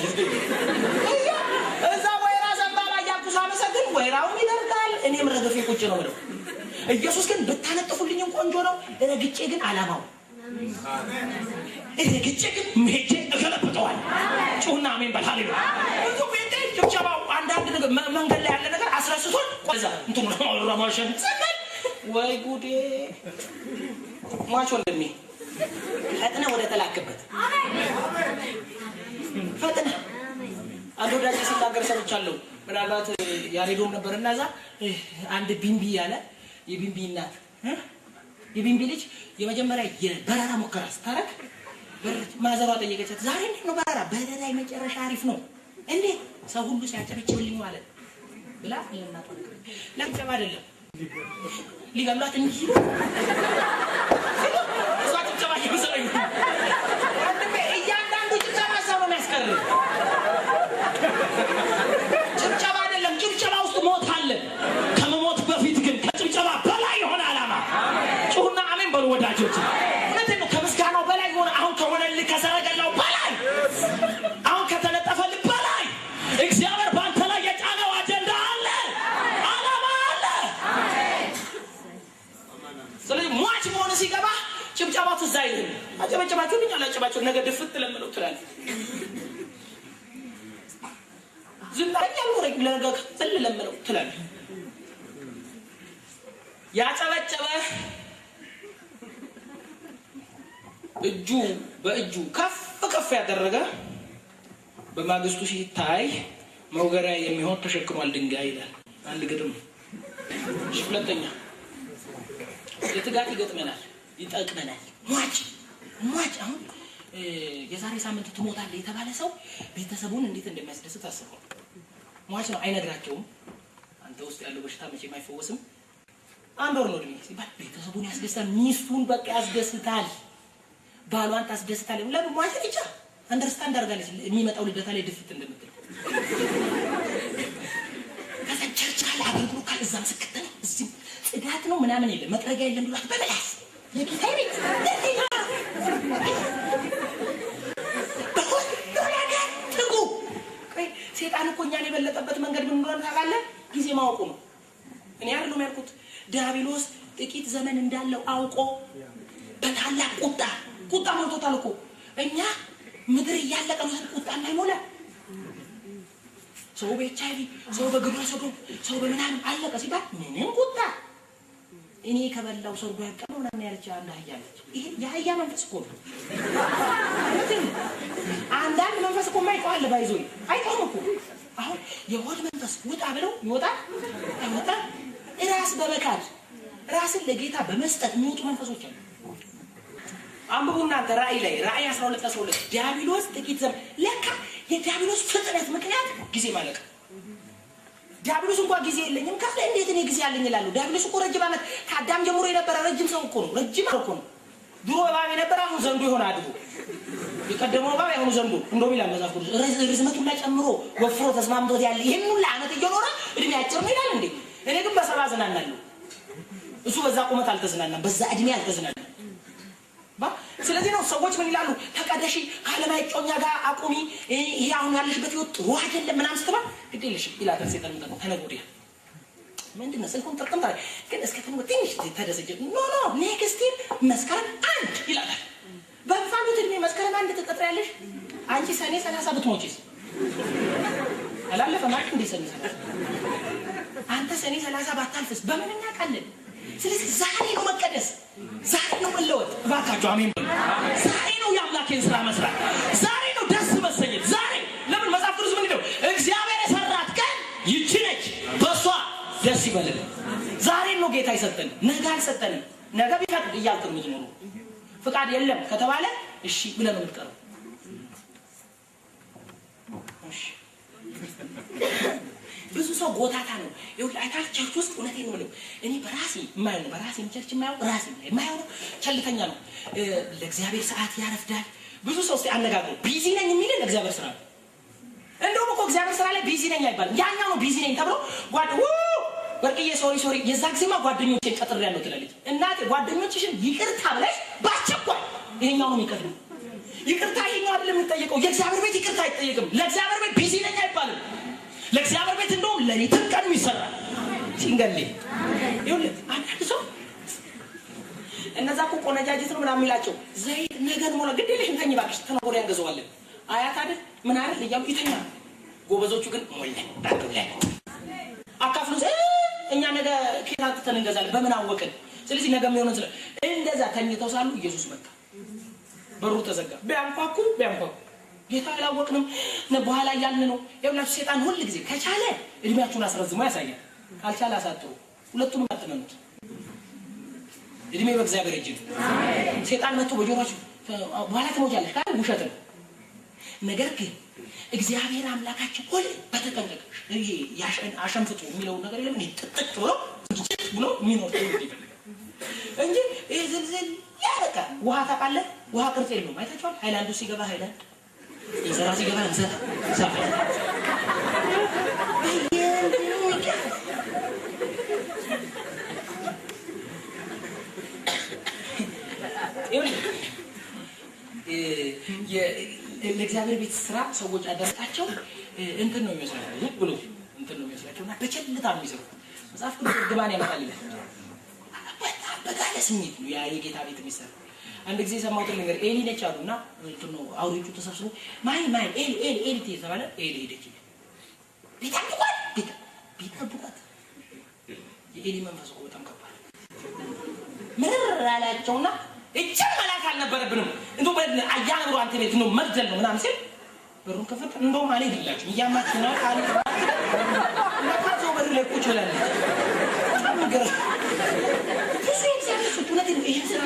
እዛ ወይራ ዘንባላ ያቁሳ መሰግን ወይራው ይደርጋል። እኔም ረገፌ ቁጭ ነው ማለት ኢየሱስ ግን ብታነጥፉልኝ ቆንጆ ነው፣ ረግጬ ግን አላማው ረግጬ ግን መሄጄ እገለብጠዋል። ጩና አሜን በል ሃሌሉያ። ብዙ ቤቴ ጭብጨባው አንዳንድ ነገር መንገድ ላይ ያለ ነገር አስረስቶን ከዛ እንትን ነው ራማሽን ሰማይ ወይ ጉዴ ማች ወንድሜ ፈጥነ ወደ ተላከበት ፈጥነ አንዱ ዳጅ ሲናገር ሰምቻለሁ። ምናልባት ያሬዶም ነበርና እዛ አንድ ቢምቢ ያለ የቢምቢ እናት የቢምቢ ልጅ የመጀመሪያ የበረራ ሙከራ ስታረግ ማዘሯ ጠየቀቻት፣ ዛሬ እንዴት ነው በረራ? በረራ የመጨረሻ አሪፍ ነው እንዴ ሰው ሁሉ ሲያጨበጭብልኝ ማለት ብላ ለእናቷ ለምጨባ አይደለም ሊገሏት እንጂ እሷ ጭብጨባ ይመስለኝ ወንድሜ እያንዳንዱ ጭብጨባ ሰው ነው ያስቀር። ጭብጨባ አይደለም፣ ጭብጨባ ውስጥ ሞት አለ። ከመሞት በፊት ግን ከጭብጨባ በላይ የሆነ ዓላማ ጩሁና አሜን በሉ ወዳጆች። እውነቴን ነው። ከምስጋናው በላይ የሆነ አሁን ከሆነልህ ከሰረገላው በላይ አሁን ከተነጠፈልህ በላይ እግዚአብሔር በአንተ ላይ የጫነው አጀንዳ አለ፣ ዓላማ አለ። ስለዚህ ሟች መሆን ሲገባ ጭብጨባው ትዝ አይልም። አጨበጨባችሁልኝ አላጨባችሁ ነገ ድፍት ለምነው ትላለህ። ዝናኛ ኖረኝ ለነገ ክፍል ለምነው ትላለህ። ያጨበጨበ እጁ በእጁ ከፍ ከፍ ያደረገ በማግስቱ ሲታይ መውገሪያ የሚሆን ተሸክሟል ድንጋይ ይላል አንድ ግጥም። ሁለተኛ የትጋት ይገጥመናል ይጠቅመናል። ሟች አሁን የዛሬ ሳምንት ትሞታለህ የተባለ ሰው ቤተሰቡን እንዴት እንደሚያስደስት አስበው። ሟች ነው አይነግራቸውም። አንተ ውስጥ ያለው በሽታ መቼም አይፈወስም። አንድ ወር ነው እድሜ ሲባል ቤተሰቡን ያስደስታል። ሚስቱን በቃ ያስደስታል። ባሏን ታስደስታል። ለምን ሟች ብቻ አንደርስታንድ አድርጋለች የሚመጣው ልደታ ላይ ድፍት እንደምትል ከዛ ቸርች ካለ አገልግሎት ካለ እዛም ስክት ነው እዚህ ጽዳት ነው ምናምን የለም መጥረጊያ የለም ብሏት በበላስ የጌታ ቤት ትጉ። ሴጣን እኮ እኛን የበለጠበት መንገድ ምን እንደሆነ ታውቃለህ? ጊዜ ማወቁ ነው። እኔ አይደለም ያልኩት። ዲያብሎስ ጥቂት ዘመን እንዳለው አውቆ በታላቅ ቁጣ ሞልቶታል እኮ። እኛ ምድር እያለቀ ነው ቁጣ እንዳይሞላ ሰው በኤችአይቪ ሰው በግብረ ሰዶም ሰው በምናምን አለቀ ሲባል ምንም ቁጣ እኔ ከበላው ሰው ጋር ያቀመው ምናምን ያለች አንድ አህያለች። ይሄ የአህያ መንፈስ እኮ ነው። አንዳንድ መንፈስ እኮ ማይቀዋል ባይዞ አይቀርም እኮ። አሁን የሆድ መንፈስ ውጣ ብለው ይወጣል አይወጣም። ራስ በመካድ ራስን ለጌታ በመስጠት የሚወጡ መንፈሶች አሉ። አንብቡና ራእይ 12:12 ዲያብሎስ ጥቂት ዘመን ለካ የዲያብሎስ ፍጥነት ምክንያት ጊዜ ማለቅ። ዲያብሎስ እንኳን ጊዜ የለኝም ካለ እንዴት እኔ ጊዜ ያለኝ ይላሉ። ዲያብሎስ እኮ ረጅም ዓመት ከአዳም ጀምሮ የነበረ ረጅም ሰው እኮ ነው። ረጅም እኮ ነው። ድሮ እባብ የነበረ አሁን ዘንዶ ይሆን አድጎ የቀደመው እባብ አሁን ዘንዶ እንደው ይላል መጽሐፍ ቅዱስ። ርዝመቱን ላይ ጨምሮ ወፍሮ ተስማምቶት ያለ ይሄን ሁሉ ዓመት እየኖረ እድሜ አጭር ነው ይላል እንዴ? እኔ ግን በሰባ ዝናናለሁ። እሱ በዛ ቁመት አልተዝናናም፣ በዛ እድሜ አልተዝናናም። ስለዚህ ነው ሰዎች ምን ይላሉ? ተቀደሺ ካለማይጮኛ ጋር አቁሚ፣ ይሄ አሁን ያለሽበት ህይወት ጥሩ አይደለም ምናምን ስትባል ግድ የለሽም ይላል ሰይጣን። ተነገ ወዲያ ምንድን ነው ስልኩን ጥርቅም ታዲያ ግን እስከ ትንሽ ተደሰጀ ኖ ኔክስት መስከረም 1 ይላል። በፋሉት እድሜ መስከረም 1 ትቀጥሪያለሽ። አንቺ ሰኔ 30 ብትሞቺስ አላለፈ ማለት እንደ ሰኔ 30 አንተ ሰኔ 30 ባታልፍስ በምን እናውቃለን? ስለዚህ ዛሬ ነው መቀደስ፣ ዛሬ ነው መለወጥ። እባካችሁ አሜን። ዛሬ ነው የአምላኬን ስራ መስራት፣ ዛሬ ነው ደስ መሰኘት። ዛሬ ለምን መጽሐፍ ቅዱስ ምን ይለው? እግዚአብሔር የሰራት ቀን ይህች ነች፣ በሷ ደስ ይበለን። ዛሬ ነው ጌታ ይሰጠን፣ ነገ አልሰጠንም። ነገ ቢፈቅድ እያልክ ነው የምትኖረው። ፍቃድ የለም ከተባለ እሺ ብለን ነው የምትቀረው። እሺ ብዙ ሰው ጎታታ ነው ይሁን አይታል ቸርች ውስጥ እውነቴን ነው ነው እኔ በራሴ የማይሆን በራሴ ቸርች የማይሆን ቸልተኛ ነው ለእግዚአብሔር ሰዓት ያረፍዳል ብዙ ሰው ሲያነጋግሩ ቢዚ ነኝ የሚል ለእግዚአብሔር ስራ እንደውም እኮ እግዚአብሔር ስራ ላይ ቢዚ ነኝ አይባልም ያኛው ነው ቢዚ ነኝ ተብሎ ወርቅዬ ሶሪ የዛ ጊዜማ ጓደኞቼን ቀጥሬያለሁ ትላለች እናቴ ጓደኞችሽን ይቅርታ ብለሽ ባቸኳይ ይሄኛው ነው ይቅርታ ይቅርታ ይሄኛው አይደለም የሚጠየቀው የእግዚአብሔር ቤት ይቅርታ አይጠየቅም ለእግዚአብሔር ቤት ቢዚ ነኝ አይባልም ለእግዚአብሔር ቤት እንደውም ለሊትም ቀንም ይሰራል ሲንገሌ ይሁን አንተ ሰው እነዛ እኮ ቆነጃጅት ነው ምናምን ይላቸው ዘይት ነገር ሞላ ግድ የለሽም ተኝ ባክሽ ተነጎዳ ያንገዘዋለን አያት አይደል ምን አይደል ይያም ይተኛ ጎበዞቹ ግን ሞልለ ታጥለ አካፍሉ እኛ ነገ ኬታን ተንገዛለን በምን አወቀን ስለዚህ ነገ ምን ይሆናል እንደዛ ተኝተው ሳሉ ኢየሱስ መጣ በሩ ተዘጋ ቢያንኳኩ ጌታ ያላወቅንም በኋላ ያልን ነው የውላችሁ ሰይጣን ሁሉ ጊዜ ከቻለ እድሜያችሁን አስረዝሞ ያሳያል ካልቻለ አሳጥሩ ሁለቱም አጥመኑት እድሜ በእግዚአብሔር እጅ ነው አሜን ሰይጣን መጥቶ በጆሮአችሁ በኋላ ትሞቻለሽ ካለ ውሸት ነው ነገር ግን እግዚአብሔር አምላካችን ሁሉ በተጠንቀቅ ይሄ አሸንፍጡ የሚለው ነገር የለም ጥጥጥ ብሎ ሚኖር እንጂ ይሄ ዝልዝል ያረካ ውሃ ታቃለ ውሃ ቅርጽ የለውም አይታችኋል ሃይላንዱ ሲገባ ሃይላንድ የዘራ ሲገባ እንሰራ ሳፋ ለእግዚአብሔር ቤት ስራ ሰዎች አደረቃቸው እንትን ነው የሚያስፈልገው ብሎ እንትን ነው የሚያስፈልገውና በቸልታ ነው የሚሰሩ መጽሐፍ ቅዱስ ግማን ያመጣል በጋለ ስሜት ነው ያ የጌታ ቤት የሚሰራ አንድ ጊዜ ሰማሁት ነገር ኤሊ ነች አሉና እንትን ነው አውሪቹ ተሰብስቦ ማይ ኤሊ ተባለ ኤሊ ሄደች ቢጠብቋት የኤሊ መንፈስ እኮ በጣም ከባድ ምርር አላቸውና እጅግ መላክ አልነበረብንም እንደው አያምሩ አንተ ቤት ነው መግደል ነው ምናምን ሲል በሩን ከፈተ እንደው ማለት ይላችሁ እያማች ነው ካለ ለካቸው በር ላይ ቁጭ ብላለች ነገር ይሄ ስራ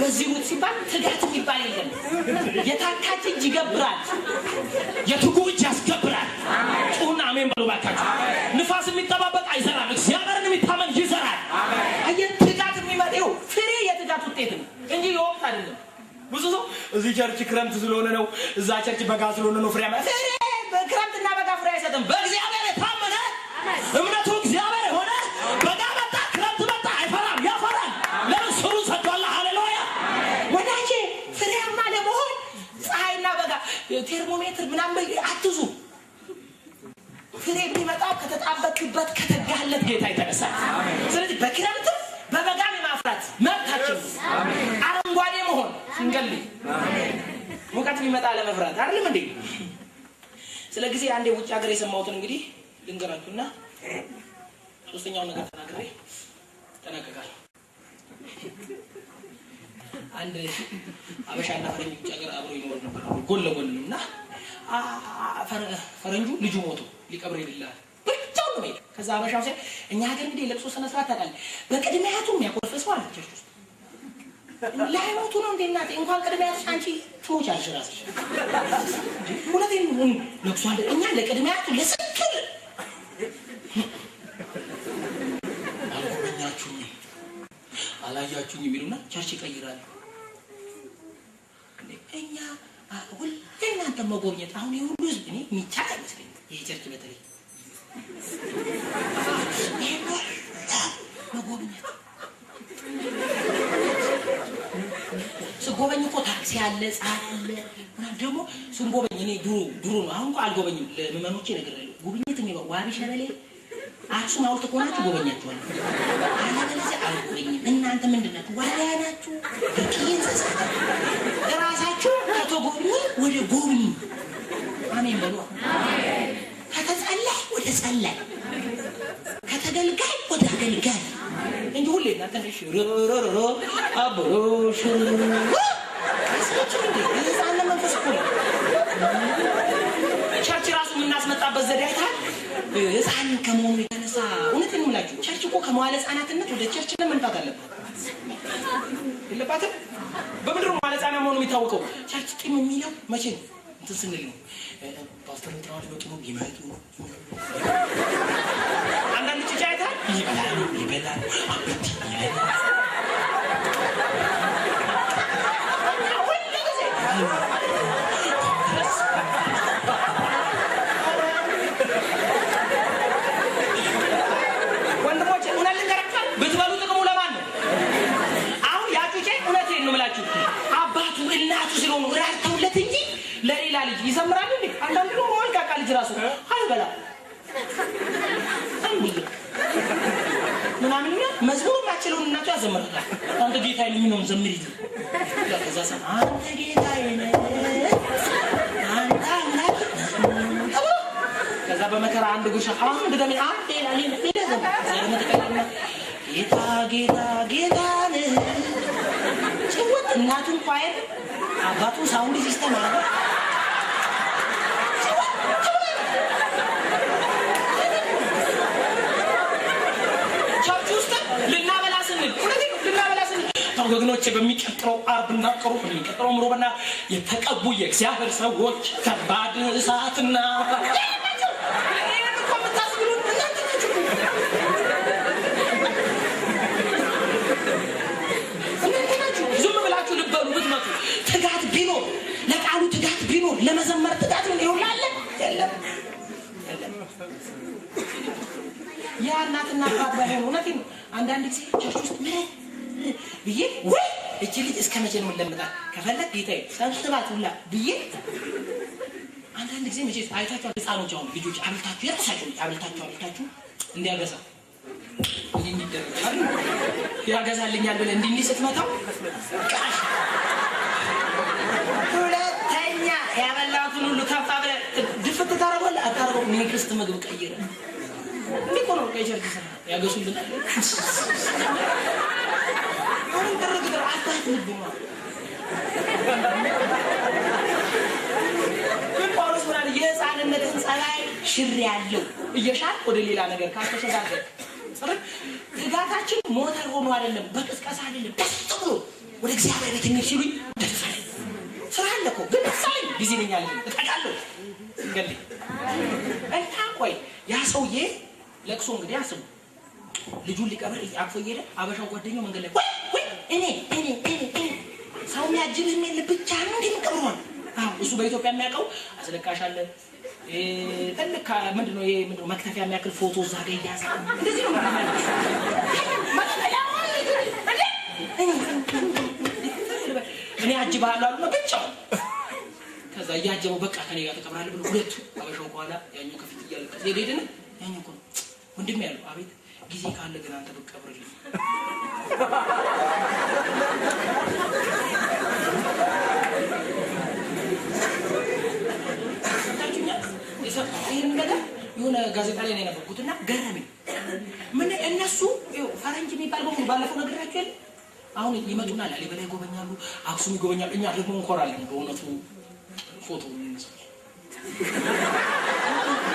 በዚህ ወጥ ሲባል ትጋት የሚባል የለም የታካች እጅ ይገብራል የትጉ እጅ ያስገብራል ጩና አሜን በሉ ባካችሁ ንፋስ የሚጠባበቅ አይሰራም እግዚአብሔርን የሚታመን ይሰራል አየን ትጋት የሚመጣው ፍሬ የትጋት ውጤት ነው እንጂ የወቅት አይደለም ብዙ ሰው እዚህ ቸርች ክረምት ስለሆነ ነው እዛ ቸርች በጋ ስለሆነ ነው ፍሬ ማለት ፍሬ በክረምትና በጋ ፍሬ አይሰጥም በእግዚአብሔር የታመነ እምነቱ እግዚአብሔር ሆነ በጋ መጣ ክረምት መጣ አይፈራም ያፈራል ለምን ስሩ ሰጥቷል ሃሌሉያ ወዳጄ ፍሬያማ ለመሆን ፀሐይና በጋ ቴርሞሜትር ምናምን አትዙ ፍሬ የሚመጣው ከተጣበቅበት ከተጋለት ጌታ የተነሳ ስለዚህ በክረምት በበጋ ማፍራት መብታችን አሜን አረንጓዴ መሆን እንገል አሜን ሙቀት ቢመጣ ለመፍራት አይደለም እንዴ ስለዚህ አንዴ ውጭ ሀገር የሰማሁትን እንግዲህ ልንገራችሁና ሶስተኛው ነገር ተናግሬ ተናገራለሁ አንድ አበሻና ፈረንጅ ውጭ ሀገር አብሮ ይኖር ነበር ጎን ለጎንና ፈረንጁ ልጁ ሞቶ ሊቀብር ይላል ብቻው ነው ከዛ አበሻው ሲል እኛ ሀገር እንግዲህ ለቅሶ ሰነ ስርዓት ታውቃለህ በቅድሚያቱም ያቆርፈሰው አለ ቸርች ውስጥ ላይሞቱ ነው እንደናት እንኳን ቅድሚያቱ አንቺ ትሞቻለሽ ራስሽ ሁለቴን ለቅሶ አለ እኛ ለቅድሚያቱ ለስክር አላያችሁኝ የሚሉና ቸርች ይቀይራሉ እኛ ሁሉ እናንተ መጎብኘት አሁን የሁሉ ህዝብ እኔ የሚቻል አይመስለኝም ይሄ ቸርች በተለይ መጎብኘት ስጎበኝ እኮ ታክሲ አለ ፀሐይ አለ ምናምን ደግሞ ስንጎበኝ እኔ ድሮ ነው አሁን እኮ አልጎበኝም ለምመኖቼ ነግሬያለሁ ጉብኝት ነው ዋቢ ሸበሌ አክሱም ሐውልት ቆናችሁ ጎበኛችኋል አለበለዚያ አልጎበኝም እናንተ ምንድነው ዋሊያ ናችሁ እንሰሳ ራሳችሁ ከተጎብኙ ወደ ጎብኙ አሜን በሉ አሜን ከተጸለይ ወደ ጸለይ ከተገልጋይ ወደ አገልጋይ እንጂ ሁሌ እናንተ ነሽ ሮሮሮ አብሮሽ እዛና መንፈስ እኮ ቸርች ራሱ የምናስመጣበት ዘዴ አይታል ህፃን ከመሆኑ የተነሳ እውነቴን ነው የምላችሁ ቸርች እኮ ከመዋለ ህፃናትነት ወደ ቸርች ለመምጣት አለበት የለባትም በምድር መዋለ ህፃናት መሆኑ የሚታወቀው ቸርች ጢም የሚለው መቼ ነው እንትን ስንል ነው አስተምራዎች በጥሩ ይመጡ አንዳንድ ጭጫይታ ይበላል አብቲ ይበላል ወንድሞቼ እውነት ልንገራችሁ ብትበሉ ጥቅሙ ለማን ነው? አሁን ያጩጬ እውነቴን ነው የምላችሁ አባቱ እናቱ ስለሆኑ ራርተውለት እንጂ ለሌላ ልጅ ይዘምራል እንዴ? አንዳንዱ ነው ወልቃቃ ልጅ ራሱ አይበላ አንብይ ምናምን መዝሙር ማችለው እናቱ ያዘምራል። አንተ ጌታዬ ምን ነው ዘምሪ ለከዛ ሰማ አንተ ጌታዬ አንተ አምላክ ከዛ በመከራ አንድ ጉርሻ አንድ ደም አንተ ላሊ ለዘ ዘመተከለና ጌታ ጌታ ጌታ ጭውት እናቱን ቋየር አባቱ ሳውንድ ሲስተም አለ ወገኖቼ በሚቀጥለው አርብና ቀሩ በሚቀጥለው ምሮበና የተቀቡ የእግዚአብሔር ሰዎች ከባድ እሳትና ዝም ብላችሁ ልበሉ ብትመጡ ትጋት ቢኖር ለቃሉ ትጋት ቢኖር ለመዘመር ትጋት ምን ይውላል የለም ያ እናትና አባት ባይሆኑ እውነቴን አንዳንድ ጊዜ ቸርች ውስጥ ብዬ ወይ እቺ ልጅ እስከ መቼ ነው ለምጣት ከፈለክ ጌታዬ ሰብስባት ሁላ ብዬ አንዳንድ ጊዜ መቼ አይታችሁ ህፃኖች አሁን ልጆች አብልታችሁ ያሳችሁ አብልታችሁ እንዲያገዛ እንዲደረግ ያገዛልኛል ብለህ እንዲህ ስትመታው ቃሽ ሁለተኛ ያበላቱን ሁሉ ከፋ ብለህ ድፍት ታረጋለህ አታረገው ኔክስት ምግብ ቀይረ እንዴት ነው ከጀርክ ሰራ ያገሱልን አሁን ተረጋግተው አጣት ልብማ ጳውሎስ ወራል የህፃንነትን ጸባይ ሽር ያለው እየሻል ወደ ሌላ ነገር ካስተሸጋገረ ትጋታችን ሞተር ሆኖ አይደለም በቅስቀሳ አይደለም ደስ ብሎ ወደ እግዚአብሔር ቤት ሲሉኝ ደስ አለኝ ስራ አለ እኮ ግን ደስ አለኝ ቢዚ ነኝ አለኝ እጠቃለሁ እንግዲህ እንታ ቆይ ያ ሰውዬ ለቅሶ እንግዲህ አስቡ ልጁን ሊቀብር አቅፎ እየሄደ አበሻው ጓደኛው መንገድ ላይ ወይ እኔ ሰው የሚያጅብህ ምን ብቻ ነው እንደምቀብረው እሱ በኢትዮጵያ የሚያውቀው አስለቃሽ አለ ተልካ ምንድነው ይሄ ምንድነው መክተፊያ የሚያክል ፎቶ እዛ ጋር ይያዝ እንደዚህ ነው እኔ አጅባለሁ አሉ ብቻው ከዛ ያጀበው በቃ ከኔ ጋር ተቀብራለህ ብሎ ሁለቱ አበሻው በኋላ ያኛው ከፊት እያለቀሰ ሄደን ያኛው እኮ ወንድም ያለው አቤት ጊዜ ካለ ግን አንተ በቀብርልኝ ይሄን ነገር የሆነ ጋዜጣ ላይ ነው ያነበብኩትና ገረመኝ ምን እነሱ ፈረንጅ የሚባል በሙሉ ባለፈው ነገራችሁ አይደል አሁን ይመጡና ላሊበላ ይጎበኛሉ አክሱም ይጎበኛሉ እኛ ደግሞ እንኮራለን በእውነቱ ፎቶ እንነሳለን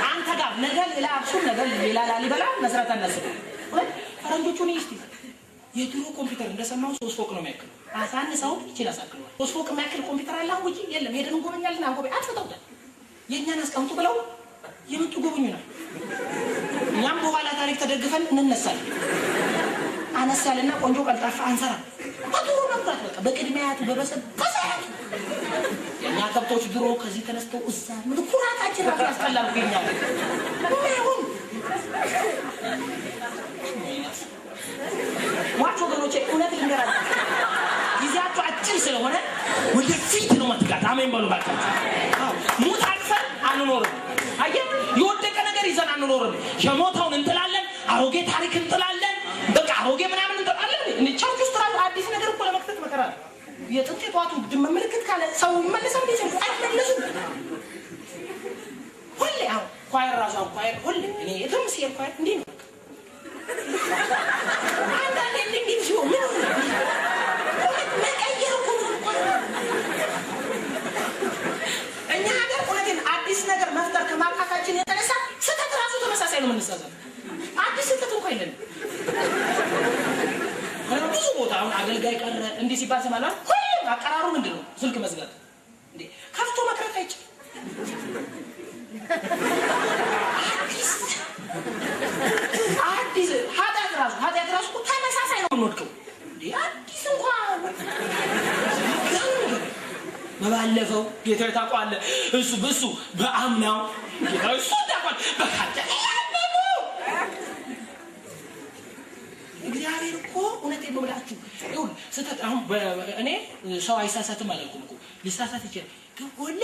አንተ ጋር ነገር ለአክሱም ነገር ሌላ ላሊበላ መስራት አናስብ ፈረንጆቹ ነው እስቲ የድሮ ኮምፒውተር እንደሰማው 3 ፎቅ ነው የሚያክለው አሳንሰው ይችላል አሳክሏል 3 ፎቅ የሚያክል ኮምፒውተር አለ አሁን የለም ሄደን እንጎበኛለን አንጎበ አትተውታል የኛን አስቀምጡ ብለው የመጡ ጎበኙናል እኛም በኋላ ታሪክ ተደግፈን እንነሳለን አነስ ያለና ቆንጆ ቀልጣፋ አንሰራ አጥሩ ነበር በቃ በቅድሚያቱ በበሰበሰ የኛ ከብቶች ድሮ ከዚህ ተነስተው እዛ ምን ኩራታችን ራሱ ያስጠላብኛል ምንም ዋቾ ገኖቼ እውነት ልንገራችሁ ጊዜያችሁ አጭር ስለሆነ ወደ ፊት ነው መትጋት አሜን በሉ ባካችሁ ሙት አቅፈን አንኖርም አየህ የወደቀ ነገር ይዘን አንኖርም የሞተውን እንጥላለን አሮጌ ታሪክ እንጥላለን በቃ አሮጌ ምናምን እንጥላለን እኔ ቸርች ውስጥ ራሱ አዲስ ነገር እኮ ለመክተት መከራ የጥንት ጧቱ ምልክት ካለ ሰው ይመለሳል እንዴ አይመለሱም ሁሌ አሁን ኳየር ራሱ ኳየር ሁሌ እኔ የትም ሲሄድ ኳየር እንዴ ነው አንዳንዴ እንዲህ ሲሆን ምን መቀየር እኮ እኛ ሀገር እውነቴን አዲስ ነገር መፍጠር ከማቃታችን የተነሳ ስህተት ራሱ ተመሳሳይ ነው የምንሰራው አዲስ ስህተት እንኳን የለንም ብዙ ቦታ አሁን አገልጋይ ቀረ እንዲህ ሲባል ሰማላል ሁሉም አቀራሩ ምንድነው ስልክ መዝጋት እንዴ ከፍቶ መቅረት አይችልም በባለፈው ጌታ ታቋለ እሱ በአምናው ጌታ እሱ ታቋል በካተ እግዚአብሔር እኮ እውነቴን ነው ብላችሁ ይሁን ስተት አሁን እኔ ሰው አይሳሳትም አላልኩም እኮ ሊሳሳት ይችላል ግን ሁሌ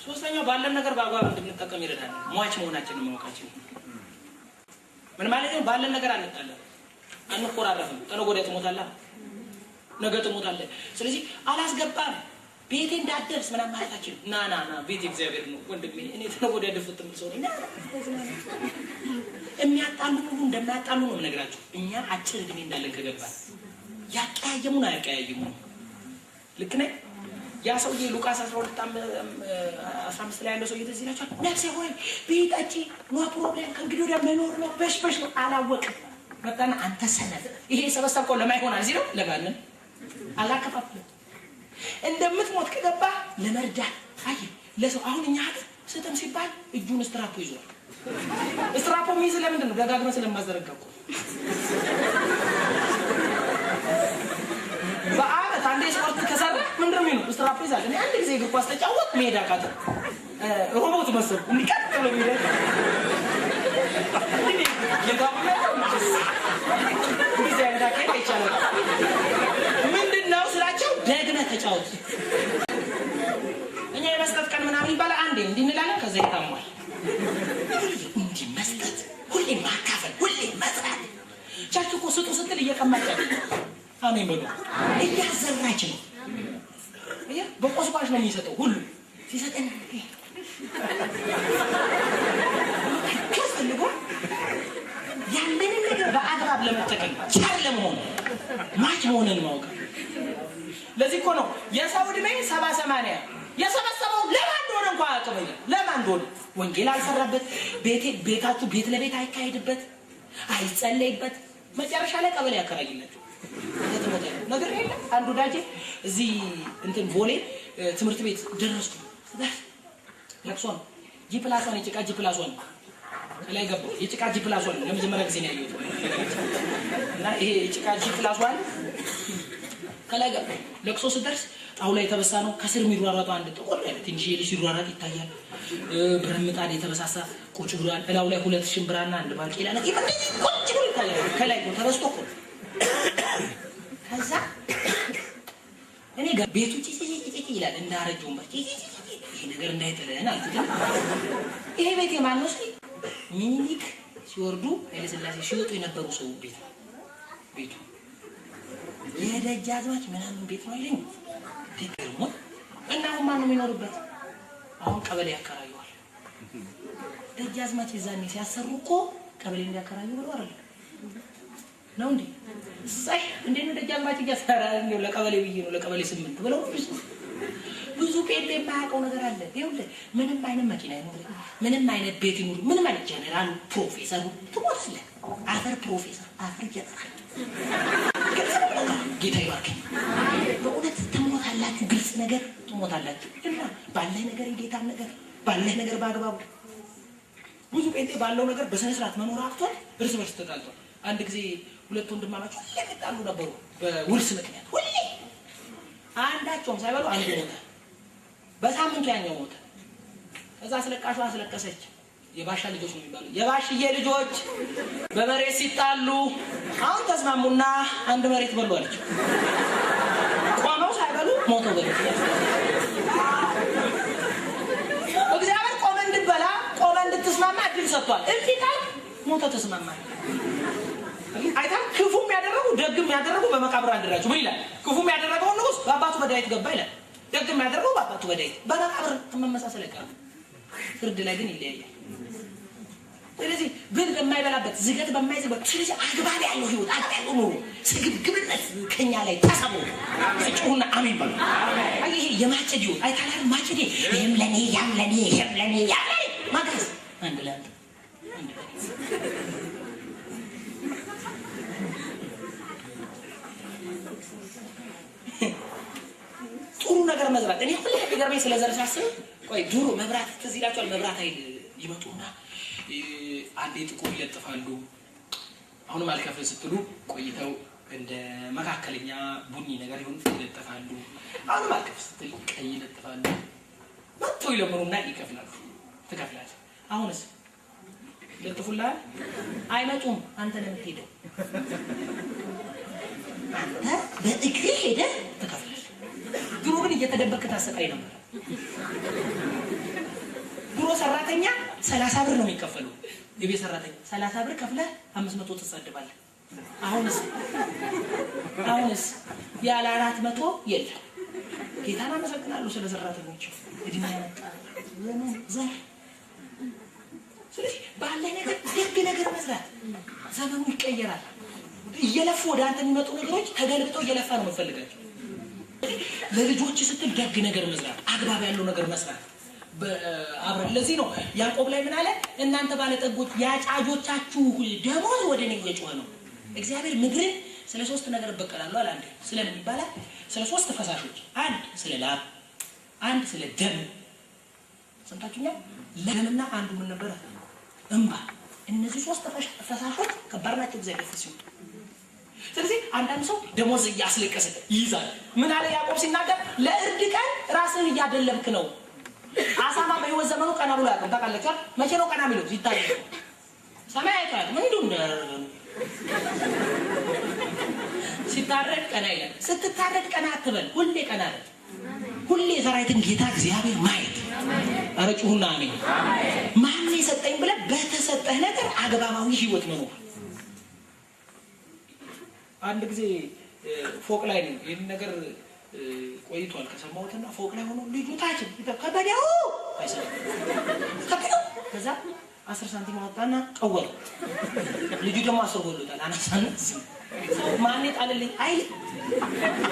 ሶስተኛው ባለን ነገር በአግባብ እንድንጠቀም ይረዳል ሟች መሆናችንን ማወቃችን ምን ማለት ነው ባለን ነገር አንጣለን አንቆራረፍም ተነጎዳ ትሞታለህ ነገ ትሞታለህ ስለዚህ አላስገባም ቤቴ እንዳደርስ ምናምን ማለታችን ና ቤት እግዚአብሔር ነው ወንድሜ እኔ ተነጎዳ ደፍጥም ሰው ነኝ የሚያጣሉ ሁሉ እንደማያጣሉ ነው ነገራችሁ እኛ አጭር እድሜ እንዳለን ከገባን ያቀያየሙን አያቀያየሙን ልክ ነኝ ያ ሰውዬ ሉቃስ 12:15 ላይ ያለው ሰውዬ ተዚህ ይላችኋል ነፍሴ ሆይ ቤታቺ ኖ ፕሮብሌም ከእንግዲህ ወዲያ መኖር ነው በሽበሽ ነው አላወቅም መጣና አንተ ሰነፍ ይሄ ሰበሰብከው ለማይሆናል እዚህ ነው ለማንም አላከፋፍልም እንደምትሞት ከገባ ለመርዳት አይ ለሰው አሁን እኛ ሀገር ስተም ሲባል እጁን ስትራፖ ይዟል ስትራፖ ሚይዝ ለምንድን ነው ደጋግመን ስለማዘረጋው በአመት አንዴ ስፖርት ከሰራ ምንድነው የሚሆነው ስትራፖ ይዛል እኔ አንድ ጊዜ እግር ኳስ ተጫወት ሜዳ ካተ ሮቦት መሰል እንዲቀጥ ብሎ ሜዳ ምንድነው ስላቸው ደግመህ ተጫወት እኛ የመስጠት ቀን ምናምን ይባላል አንዴ እንዲህ እንላለን ከዛ ይታሟል እንዲህ መስጠት ሁሌ ማካፈል ሁሌ መስራት ቻቹ እኮ ስጡ ስትል እየቀማች አሜን በሉ እያዘራች ነው በቆስቋሽ ነው የሚሰጠው ሁሉ ሲሰጠን ከፈልጎ ያንን ነገር በአግባብ ለመጠቀም ቻል ለመሆን ማች መሆንን ማወቅ ለዚህ እኮ ነው የሰው ዕድሜ 70-80 የሰበሰበው ለማን እንደሆነ እንኳን አያውቅም ለማን እንደሆነ ወንጌል አልሰራበት ቤታቱ ቤት ለቤት አይካሄድበት አይጸለይበት መጨረሻ ላይ ቀበሌ ያከራይላችሁ ነገር የለም አንዱ ዳጄ እዚህ እንትን ቦሌ ትምህርት ቤት ደረስኩ ለቅሶ ነው ጂ+1 የጭቃ ጂ+1 ከላይ ገባው የጭቃ ጂ+1 ለመጀመሪያ ጊዜ ነው ያየሁት እና ይሄ የጭቃ ጂ+1 ከላይ ገባው ለቅሶ ስደርስ አሁን ላይ የተበሳ ነው ከስር የሚሯሯጡ አንድ ጥቁር ያለ ትንሽ ልጅ ይሯሯጥ ይታያል ብረምጣድ የተበሳሳ ቁጭ ብሏል እላው ላይ ሁለት ሽምብራና አንድ ባቄላ ነው ቁጭ ብሎ ይታያል ከላይ ተበስቶ እኮ ከዛ እኔ ቤቱ ጭጭጭጭ ይላል እንዳረጀው ማለት ይሄ ነገር እንዳይጥለን አልኩት ይሄ ቤት የማን ነው ሚኒሊክ ሲወርዱ ኃይለሥላሴ ሲወጡ የነበሩ ሰው ቤቱ የደጃዝማች ምናምን ቤት ነው አይደል ደግሞ እና ማን ነው የሚኖርበት አሁን ቀበሌ ያከራዩዋል ደጃዝማች ይዛኔ ሲያሰሩ እኮ ቀበሌ እንዲያከራዩ ብሎ አይደል ነው እንዴ ሳይ እንዴ ነው ደጃዝማች እያሰራ ነው ለቀበሌ ብዬ ነው ለቀበሌ 8 ብለው ብዙ ጴንጤ የማያውቀው ነገር አለ ይኸውልህ ምንም አይነት መኪና ይኖር ምንም አይነት ቤት ይኖር ምንም አይነት ጀነራል ፕሮፌሰር ትሞታለህ አፈር ፕሮፌሰር አፈር ጀነራል ጌታ ይባርክ በእውነት ትሞታላችሁ ግልጽ ነገር ትሞታላችሁ እና ባለህ ነገር የጌታ ነገር ባለህ ነገር ባግባቡ ብዙ ጴንጤ ባለው ነገር በስነ ስርዓት መኖር አቅቷል እርስ በርስ ተጣልቷል አንድ ጊዜ ሁለት ወንድማማቾች ለቀጣሉ ነበሩ በውርስ ምክንያት ሁሌ አንዳቸውም ሳይበሉ አንዱ ሞተ በሳምንቱ ያኛው ሞተ ከዛ አስለቃሹ አስለቀሰች የባሻ ልጆች ነው የሚባሉ የባሽዬ ልጆች በመሬት ሲጣሉ አሁን ተስማሙና አንድ መሬት በሉ አለች ቆመው ሳይበሉ ሞተው በሉ እግዚአብሔር ቆመ እንድትበላ ቆመ እንድትስማማ እድል ሰጥቷል እንዴት ሞተው ተስማማ አይታም ክፉም ያደረጉ ደግም ያደረጉ በመቃብር አንድራቸው ምን ይላል ክፉም ያደረገው ንጉስ በአባቱ በዳዊት ገባ ይላል ደግም ያደረገው በአባቱ በዳዊት በመቃብር ተመመሳሰለ ይቀር ፍርድ ላይ ግን ይለያያል ስለዚህ ግን በማይበላበት ዝገት በማይዘበት ስለዚህ አግባብ ያለው ህይወት አጣጣው ነው ስግብግብነት ከኛ ላይ ተሰሙ እጩና አሜን በሉ አይ ይሄ የማጨድ ህይወት አይታላል ማጨድ ይሄም ለኔ ያም ለኔ ይሄም ለኔ ያም ለኔ ማጋዝ አንድ ላይ ጥሩ ነገር መዝራት እኔ ሁሌ ቢገርመኝ ስለዘር ሳስብ ቆይ ድሮ መብራት ትዝ ይላችኋል መብራት አይል ይመጡና አንዴ ጥቁር ይለጥፋሉ። አሁንም አልከፍል ስትሉ ቆይተው እንደ መካከለኛ ቡኒ ነገር ይሁን ይለጥፋሉ። አሁንም አልከፍል ስትል ቀይ ይለጥፋሉ። መጥተው ይለምኑና ይከፍላሉ። ትከፍላለህ። አሁንስ ለጥፉላል አይመጡም። አንተ ነው የምትሄደው። አንተ በእግር ሄደህ ትከፍላለህ። ድሮ ግን እየተደበቅክ ታሰቃይ ነበር። ድሮ ሰራተኛ 30 ብር ነው የሚከፈለው። የቤት ሰራተኛ 30 ብር ከፍለህ 500 ትሰድባለህ። አሁንስ ያለ 400 የለም። ጌታን አመሰግናለሁ ስለ ሰራተኞች እድሜ ያመጣ ዘመን። ስለዚህ ባለ ነገር ደግ ነገር መስራት ዘመኑ ይቀየራል። እየለፉ ወደ አንተ የሚመጡ ነገሮች ተገልብጠው እየለፋ ነው የምትፈልጋቸው። ለልጆች ስትል ደግ ነገር መስራት፣ አግባብ ያለው ነገር መስራት አብረን። ለዚህ ነው ያዕቆብ ላይ ምን አለ? እናንተ ባለጠጎች የአጫጆቻችሁ ደሞዝ ወደ እኔ እየጮኸ ነው። እግዚአብሔር ምድርን ስለ 3 ነገር እበቀላለሁ አለ። አንድ ስለምን ይባላል? ስለ 3 ፈሳሾች። አንድ ስለ ላብ፣ አንድ ስለ ደም። ሰምታችሁኛል? ለደምና አንዱ ምን ነበር? እንባ። እነዚህ 3 ፈሳሾች ከባድ ናቸው እግዚአብሔር ሲሉ። ስለዚህ አንዳንድ ሰው ደሞዝ እያስለቀሰ ይይዛል። ምን አለ ያዕቆብ ሲናገር? ለእርድ ቀን ራስን እያደለብክ ነው። አሳማ በህይወት ዘመኑ ቀና ብሎ ያውቃል። ታውቃላችሁ? መቼ ነው ቀና የሚለው? ሲታረድ ሰማይ አይቷል። ምን እንደሆነ ሲታረድ ቀና ይላል። ስትታረድ ቀና አትበል። ሁሌ ቀና አይደል? ሁሌ የሰራዊትን ጌታ እግዚአብሔር ማየት። ኧረ ጩሁና አሜን። ማን የሰጠኝ ብለህ በተሰጠህ ነገር አግባባዊ ህይወት መኖር። አንድ ጊዜ ፎቅ ላይ ነው ይሄን ነገር ቆይቷል ከሰማሁትና ፎቅ ላይ ሆኖ ልጁ ታች ከበደው አይሰማም። ከዛ 10 ሳንቲም አወጣና ቀወረ። ልጁ ደግሞ 10 ጎሎታል። አናሳነስ ማን ይጣልልኝ አይል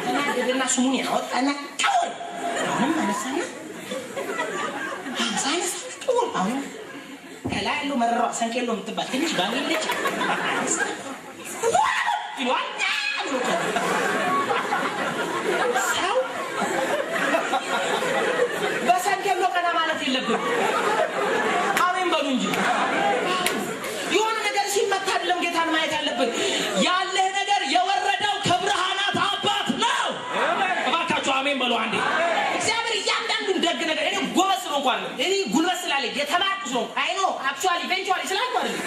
እና ደና ስሙን ያወጣና ቀወረ። አሁን አነሳና ሳይንስ ቀወረ። አሁን ከላይ ያለው መረራ ሰንቄሎ የምትባል ትንሽ ባንልጭ ይሏል ሰው በሰንቄሎ ቀና ማለት የለብንም። አሜን በሉ እንጂ የሆነ ነገር ሲመታ አይደለም ጌታን ማየት ያለብን። ያለህ ነገር የወረደው ከብርሃናት አባት ነው። እባካችሁ አሜን በሉ አንዴ። እግዚአብሔር እያንዳንዱን ደግ ነገር እኔ ጎበዝ ነው እንኳን እኔ ጉልበት ስላለኝ የተማርኩ ነው አይኖ አክቹአሊ ኢቨንቹአሊ ስላልኩ አይደለም።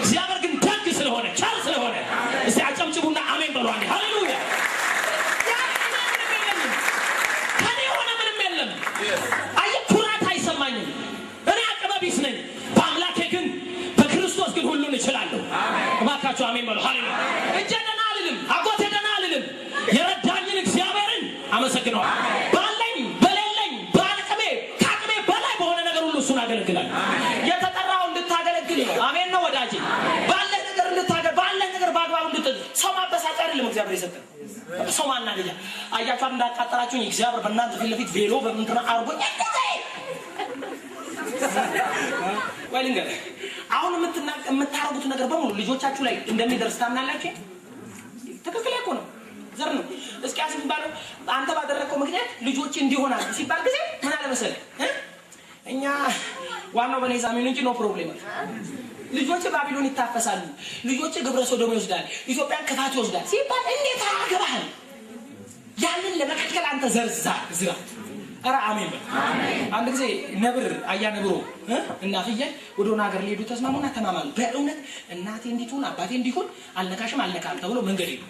እግዚአብሔር ግን ደግ ስለሆነ ቸር ስለሆነ እስቲ አጨብጭቡና አሜን በሉ አንዴ። ሃሌሉያ። ከኔ ሆነ ምንም የለም። አየህ ኩራት አይሰማኝም። እኔ አቅመ ቢስ ነኝ። በአምላኬ ግን በክርስቶስ ግን ሁሉን እችላለሁ። እባካችሁ አሜን በሉ። ሃሌሉያ። እጄ ደህና አልልም፣ አጎቴ ደህና አልልም። የረዳኝን እግዚአብሔርን አመሰግነዋለሁ። ባለኝ በሌለኝ በአቅሜ ከአቅሜ በላይ በሆነ ነገር ሁሉ እሱን አገለግላለሁ። የተጠራው እንድታገለግል ነው። አሜን ነው ወዳጄ። ባለህ ነገር እንድታገለግል፣ ባለህ ነገር በአግባቡ እንድትል። ሰው ማበሳጫ አይደለም እግዚአብሔር የሰጠን። ሰው ማናደጃ አያችሁ እንዳቃጠላችሁኝ እግዚአብሔር በእናንተ ፊት ለፊት ቬሎ በምንትና አርጎኝ ወይ ልንገርህ፣ አሁን የምታረጉት ነገር በሙሉ ልጆቻችሁ ላይ እንደሚደርስ ታምናላችሁ? ትክክል እኮ ነው። ዘር ነው። እስኪ አስብ ባለው አንተ ባደረከው ምክንያት ልጆች እንዲሆናሉ ሲባል ጊዜ ምን አለ መሰለህ? እኛ ዋናው በኔ ዛሚን እንጂ ኖ ፕሮብሌም። ልጆች ባቢሎን ይታፈሳሉ፣ ልጆች ግብረ ሶዶም ይወስዳል፣ ኢትዮጵያን ክፋት ይወስዳል ሲባል እንዴት አገባህ? ያንን ለመከልከል አንተ ዘርዛ ዝራ። ኧረ አሜን በል። አንድ ጊዜ ነብር አያ ነብሮ እና ፍየል ወደ ሆነ ሀገር ሊሄዱ ተስማሙና ተማማሉ። በእውነት እናቴ እንዲቱን አባቴ እንዲሁን አልነካሽም አልነካም ተብሎ መንገድ ሄዱ።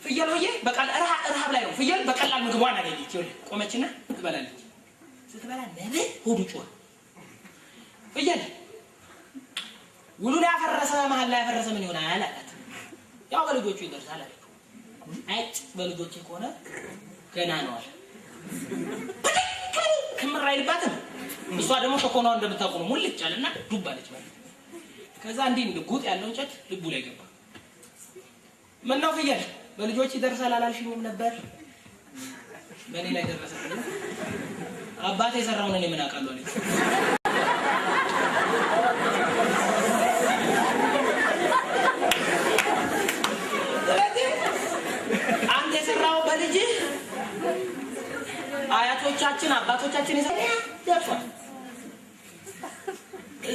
ፍየል ሆዬ በቃል ረሃብ ላይ ነው። ፍየል በቀላል ምግቧን አገኘች። ቆመችና ትበላለች። ስትበላ ነብር ሆዱ ጮኸ። ፍየል ውሉን ያፈረሰ መሀል ላይ ያፈረሰ ምን ይሆናል አላት። ያው በልጆቹ ይደርሳል አለች። አይጭ በልጆቹ ከሆነ ገና ነው አለ። ክምር አይልባትም። እሷ ደግሞ ተኮናው እንደምታውቁ ነው። ሙልጭ አለና ዱብ አለች ማለት። ከዛ እንዲህ ጉጥ ያለው እንጨት ልቡ ላይ ገባ። ምን ነው ፍየል በልጆች ይደርሳል አላልሽኝም ነበር? በእኔ ላይ ደረሰ። አባቴ የሰራውን እኔ ምን አውቃለሁ አለች። አንተ የሰራው በልጅ አያቶቻችን አባቶቻችን የሰራው ደርሷል።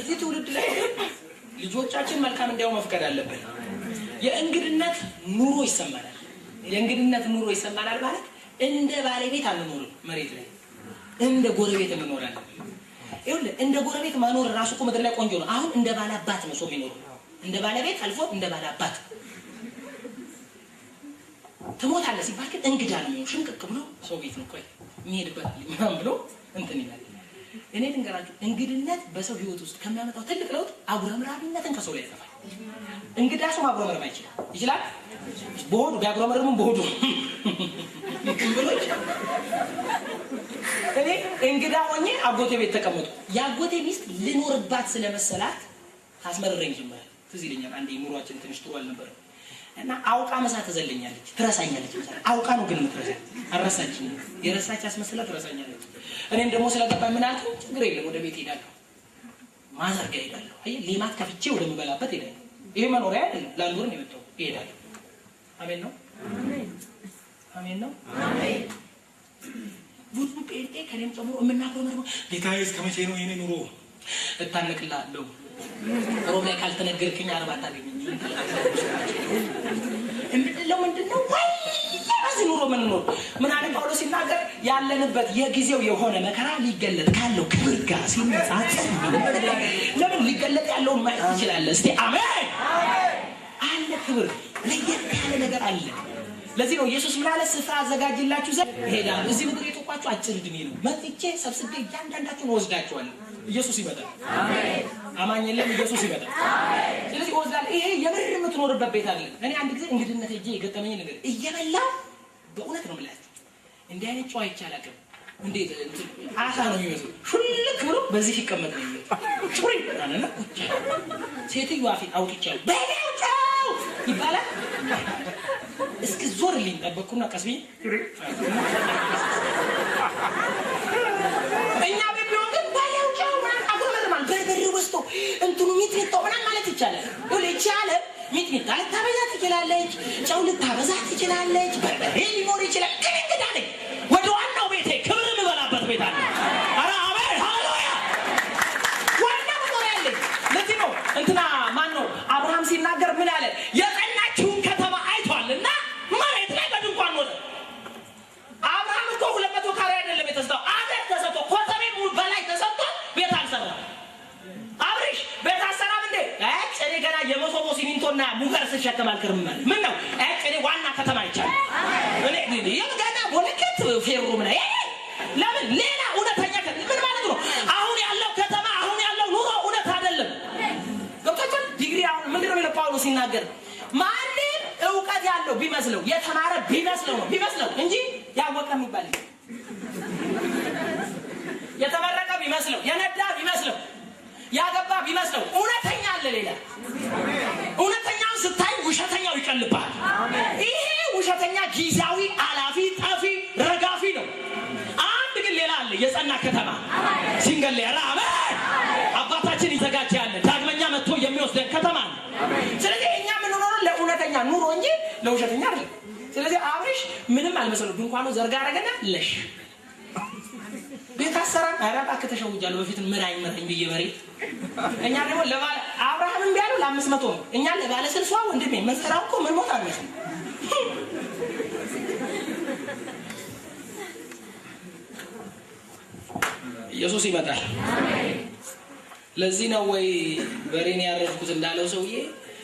እዚህ ትውልድ ላይ ልጆቻችን መልካም እንዲያው መፍቀድ አለብን። የእንግድነት ኑሮ ይሰማናል። የእንግድነት ኑሮ ይሰማናል ማለት እንደ ባለቤት አንኖርም። መሬት ላይ እንደ ጎረቤት እንኖራለን። ይኸውልህ እንደ ጎረቤት መኖር ራሱ እኮ ምድር ላይ ቆንጆ ነው። አሁን እንደ ባላባት ነው ሰው የሚኖረው። እንደ ባለቤት አልፎ እንደ ባላባት ትሞታለህ ሲባል ግን እንግዳ ነው የሚሆነው። ሽንቅቅ ብሎ ሰው ቤት ነው ቆይ የሚሄድበት ምናምን ብሎ እንትን ይላል። እኔ ልንገራችሁ እንግድነት በሰው ህይወት ውስጥ ከሚያመጣው ትልቅ ለውጥ አጉረምራሚነትን ከሰው ላይ ያጠፋል። እንግዳ ሰው ማጉረምረም አይችልም። ይችላል በሆዱ ቢያጉረምርም በሆዱ ብሎ ይችላል። እኔ እንግዳ ሆኜ አጎቴ ቤት ተቀመጡ። የአጎቴ ሚስት ልኖርባት ስለመሰላት ታስመርረኝ ጀመረ። ትዝ ይለኛል አንዴ ኑሯችን ትንሽ ጥሩ አልነበረም እና አውቃ መሳ ተዘለኛለች፣ ትረሳኛለች። አውቃ ነው ግን የምትረሳኝ። አረሳችኝ። የረሳች አስመስላ ትረሳኛለች። እኔም ደግሞ ስለገባኝ ምን አልኩ፣ ችግር የለም ወደ ቤት ሄዳለሁ፣ ማዘርጋ ሄዳለሁ። አየህ ሌማት ከፍቼ ወደምበላበት ሄዳለሁ። ይሄ መኖሪያ አይደለም፣ ላንዶር ነው የመጣው። ይሄዳለሁ። አሜን ነው፣ አሜን ነው፣ አሜን። ብዙ ጴንጤ ከኔም ጨምሮ የምናቆመው ጌታዬ እስከ መቼ ነው የኔ ኑሮ? እታነቅልሃለሁ ሮብ ላይ ካልተነገርክኝ አርባ አታገኝም። እምትለው ምንድነው? ወይ እዚህ ኑሮ ምን ነው? ምን አለ ጳውሎስ ሲናገር ያለንበት የጊዜው የሆነ መከራ ሊገለጥ ካለው ክብር ጋር ሲነጻጸር ለምን ሊገለጥ ያለውን ማየት ይችላል። እስቲ አሜን አለ። ክብር ለየት ያለ ነገር አለ። ለዚህ ነው ኢየሱስ ምን አለ? ስፍራ አዘጋጅላችሁ ዘንድ እሄዳለሁ። እዚህ ምድር የተቋጩ አጭር ዕድሜ ነው። መጥቼ ሰብስቤ እያንዳንዳችሁን ወስዳችኋለሁ። ኢየሱስ ይመጣል። አሜን። አማኝ የለም፣ ኢየሱስ ይመጣል። አሜን። ስለዚህ ወስዳለሁ። ይሄ የምር የምትኖርበት ቤት አለ። እኔ አንድ ጊዜ እንግድነት ሄጄ የገጠመኝ ነገር እየበላሁ በእውነት ነው የምላችሁ እንዲህ አይነት ጨዋ ይቻላልም። እንዴት አሳ ነው የሚመስለው። ሁልክ ብሎ በዚህ ይቀመጥ ነው ጩሪ አለና ሴትዮዋ ፊት አውጥቻለሁ በላው ይባላል። እስኪ ዞርልኝ ጠበቅኩና ቀስ ብዬ እኛ ቢሆን ግን ባለው ጫው ማለት አጉረመርማል። በርበሬ ወስቶ እንትኑ ሚጥሚጣው ምናምን ማለት ይቻላል። ይቻለ ሚጥሚጣ ልታበዛ ትችላለች፣ ጫው ልታበዛ ትችላለች፣ በርበሬ ሊኖር ይችላል። ግን እንግዳ ነኝ ወደ ዋናው ቤቴ ክብር የምበላበት ቤት አለ። ኧረ አሜን ሃሌሉያ። ዋና መኖር ያለኝ ለዚህ ነው። እንትና ማን ነው አብርሃም ሲናገር ምን አለ? የጸናችውን ከተማ አይቷልና መሬት ላይ በድንኳን ኖረ። አብርሃም እኮ 200 ካሬ አይደለም የተሰጠው፣ አገር ተሰጥቶ ኮተቤ በላይ ተሰጥቶ ቤት አልሰራም። አብርሽ ቤት አሰራም እንዴ? እኔ ገና የመሶቦ ሲሚንቶና ሙገር ስሸከም አልከርም ማለት ምን ነው? እኔ ዋና ከተማ ይቻላል። እኔ የገና ቦለከት ፌሮ ምን ለምን ሌላ እውነተኛ ምን ማለት ነው? አሁን ያለው ከተማ አሁን ያለው ኑሮ እውነት አይደለም። ገብታችኋል? ዲግሪ አሁን ምንድነው የሚለው ጳውሎስ ሲናገር ማንም እውቀት ያለው ቢመስለው የተማረ ቢመስለው ነው ቢመስለው እንጂ ያወቀ የሚባል የተመረቀ ቢመስለው የነዳ ቢመስለው ያገባ ቢመስለው እውነተኛ አለ ሌላ። እውነተኛው ስታይ ውሸተኛው ይቀልባል። ይሄ ውሸተኛ ጊዜያዊ አላፊ ጠፊ ረጋፊ ነው። አንድ ግን ሌላ አለ የጸና ከተማ ሲንገል ያራበ አባታችን ይዘጋጅ ያለ ዳግመኛ መጥቶ የሚወስደን ከተማ ነው። ስለዚህ እኛ የምንኖረው ለእውነተኛ ኑሮ እንጂ ለውሸተኛ አይደለም። ስለዚህ አብርሽ ምንም አልመሰለው ድንኳኑ ዘርጋ አረገና ለሽ ቤት አሰራን። ኧረ እባክህ ተሸውጃለሁ በፊት ምራኝ ብዬ መሬት እኛ ደግሞ ለባለ አብርሃምም ቢያለው ለ500 ነው። እኛ ለባለ 60 ወንድሜ መስራው እኮ ምን ሞት አልመሰለ። ኢየሱስ ይመጣል። አሜን። ለዚህ ነው ወይ በሬን ያረፍኩት እንዳለው ሰውዬ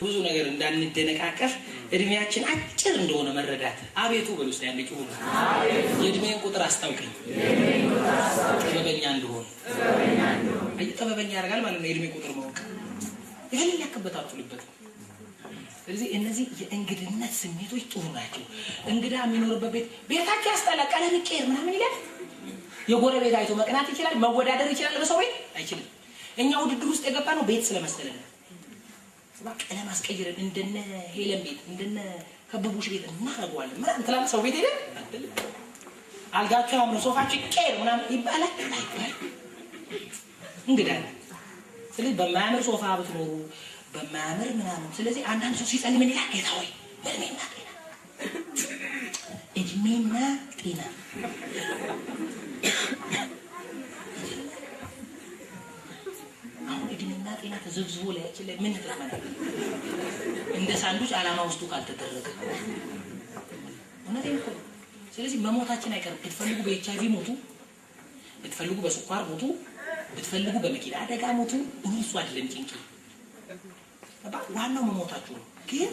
ብዙ ነገር እንዳንደነቃቀፍ እድሜያችን አጭር እንደሆነ መረዳት። አቤቱ በል ውስጥ ያለ ጩሁ የእድሜን ቁጥር አስታውቀኝ ጥበበኛ እንደሆነ። አይ ጥበበኛ ያደርጋል ማለት ነው የእድሜ ቁጥር ማወቅ። ይሄን ያከበታል አትሉበት። ስለዚህ እነዚህ የእንግድነት ስሜቶች ጥሩ ናቸው። እንግዳ የሚኖርበት ቤታቸው ያስጠላል፣ ቀለም ይቀር ምናምን ይላል። የጎረቤት አይቶ መቅናት ይችላል፣ መወዳደር ይችላል። በሰው ቤት አይችልም። እኛ ውድድር ውስጥ የገባ ነው ቤት ስለመሰለን ቀለም አስቀይረን እንደነ ሄለን ቤት እንደነ ከበቡሽ ቤት እናደርገዋለን። ምን አንተላም ሰው ቤት ሄደ አልጋቸው አምሮ ሶፋቸው ቀር ምናምን ይባላል። እንግዳ ስለዚህ በማያምር ሶፋ ብትኖሩ በማያምር ምናምን። ስለዚህ አንዳንድ ሰው ሲጸልይ ምን ይላል? ጌታ ሆይ በእድሜና ጤና እድሜና ጤና አሁን እድሜና እድሜና ጤና ተዘብዝቦ ላያችን ላይ ምን ተጠቅመናል? እንደ ሳንዱች አላማ ውስጡ ካልተደረገ እውነቴን እኮ። ስለዚህ መሞታችን አይቀርም። ብትፈልጉ በኤችአይቪ ሞቱ፣ ብትፈልጉ በስኳር ሞቱ፣ ብትፈልጉ በመኪና አደጋ ሞቱ። እሱ አይደለም ጭንቂ፣ ዋናው መሞታችሁ ነው። ግን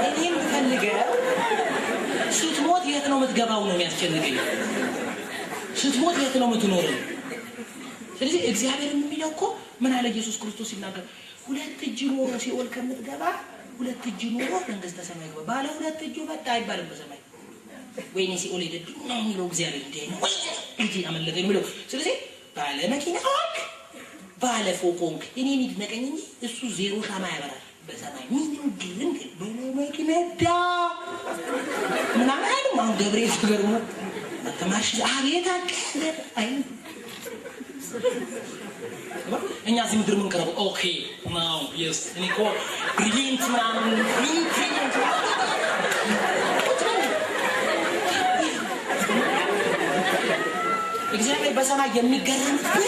እኔም ፈልገው ስትሞት የት ነው የምትገባው ነው የሚያስጨንቀኝ። ስትሞት የት ነው የምትኖረው? ስለዚህ እግዚአብሔር የሚለው እኮ ምን አለ ኢየሱስ ክርስቶስ ሲናገር፣ ሁለት እጅ ኖሮ ሲኦል ከምትገባ ሁለት እጅ ኖሮ መንግስተ ሰማይ ገባ። ባለ ሁለት እጁ መጣ አይባልም በሰማይ። ወይኔ ሲኦል ሄደብኝ ነው የሚለው እግዚአብሔር። እንዴ ነው ወይ እንጂ አመለጠኝ የሚለው። ስለዚህ ባለ መኪና አክ ባለ ፎቆንክ እኔን ይድነቀኝ እንጂ እሱ ዜሮ ሻማ ያበራል በሰማይ። ምንም ግን ባለ መኪና ዳ ምናምን አይደለም። አሁን ገብርኤል ተገርሞ ተማሽ አቤት አቀለ አይ እኛ እዚህ ምድር ምን ቀረበ? ኦኬ ናው የስ እኔ እኮ ብሪሊየንት ምናምን ብሪሊየንት እግዚአብሔር በሰማይ የሚገርምበት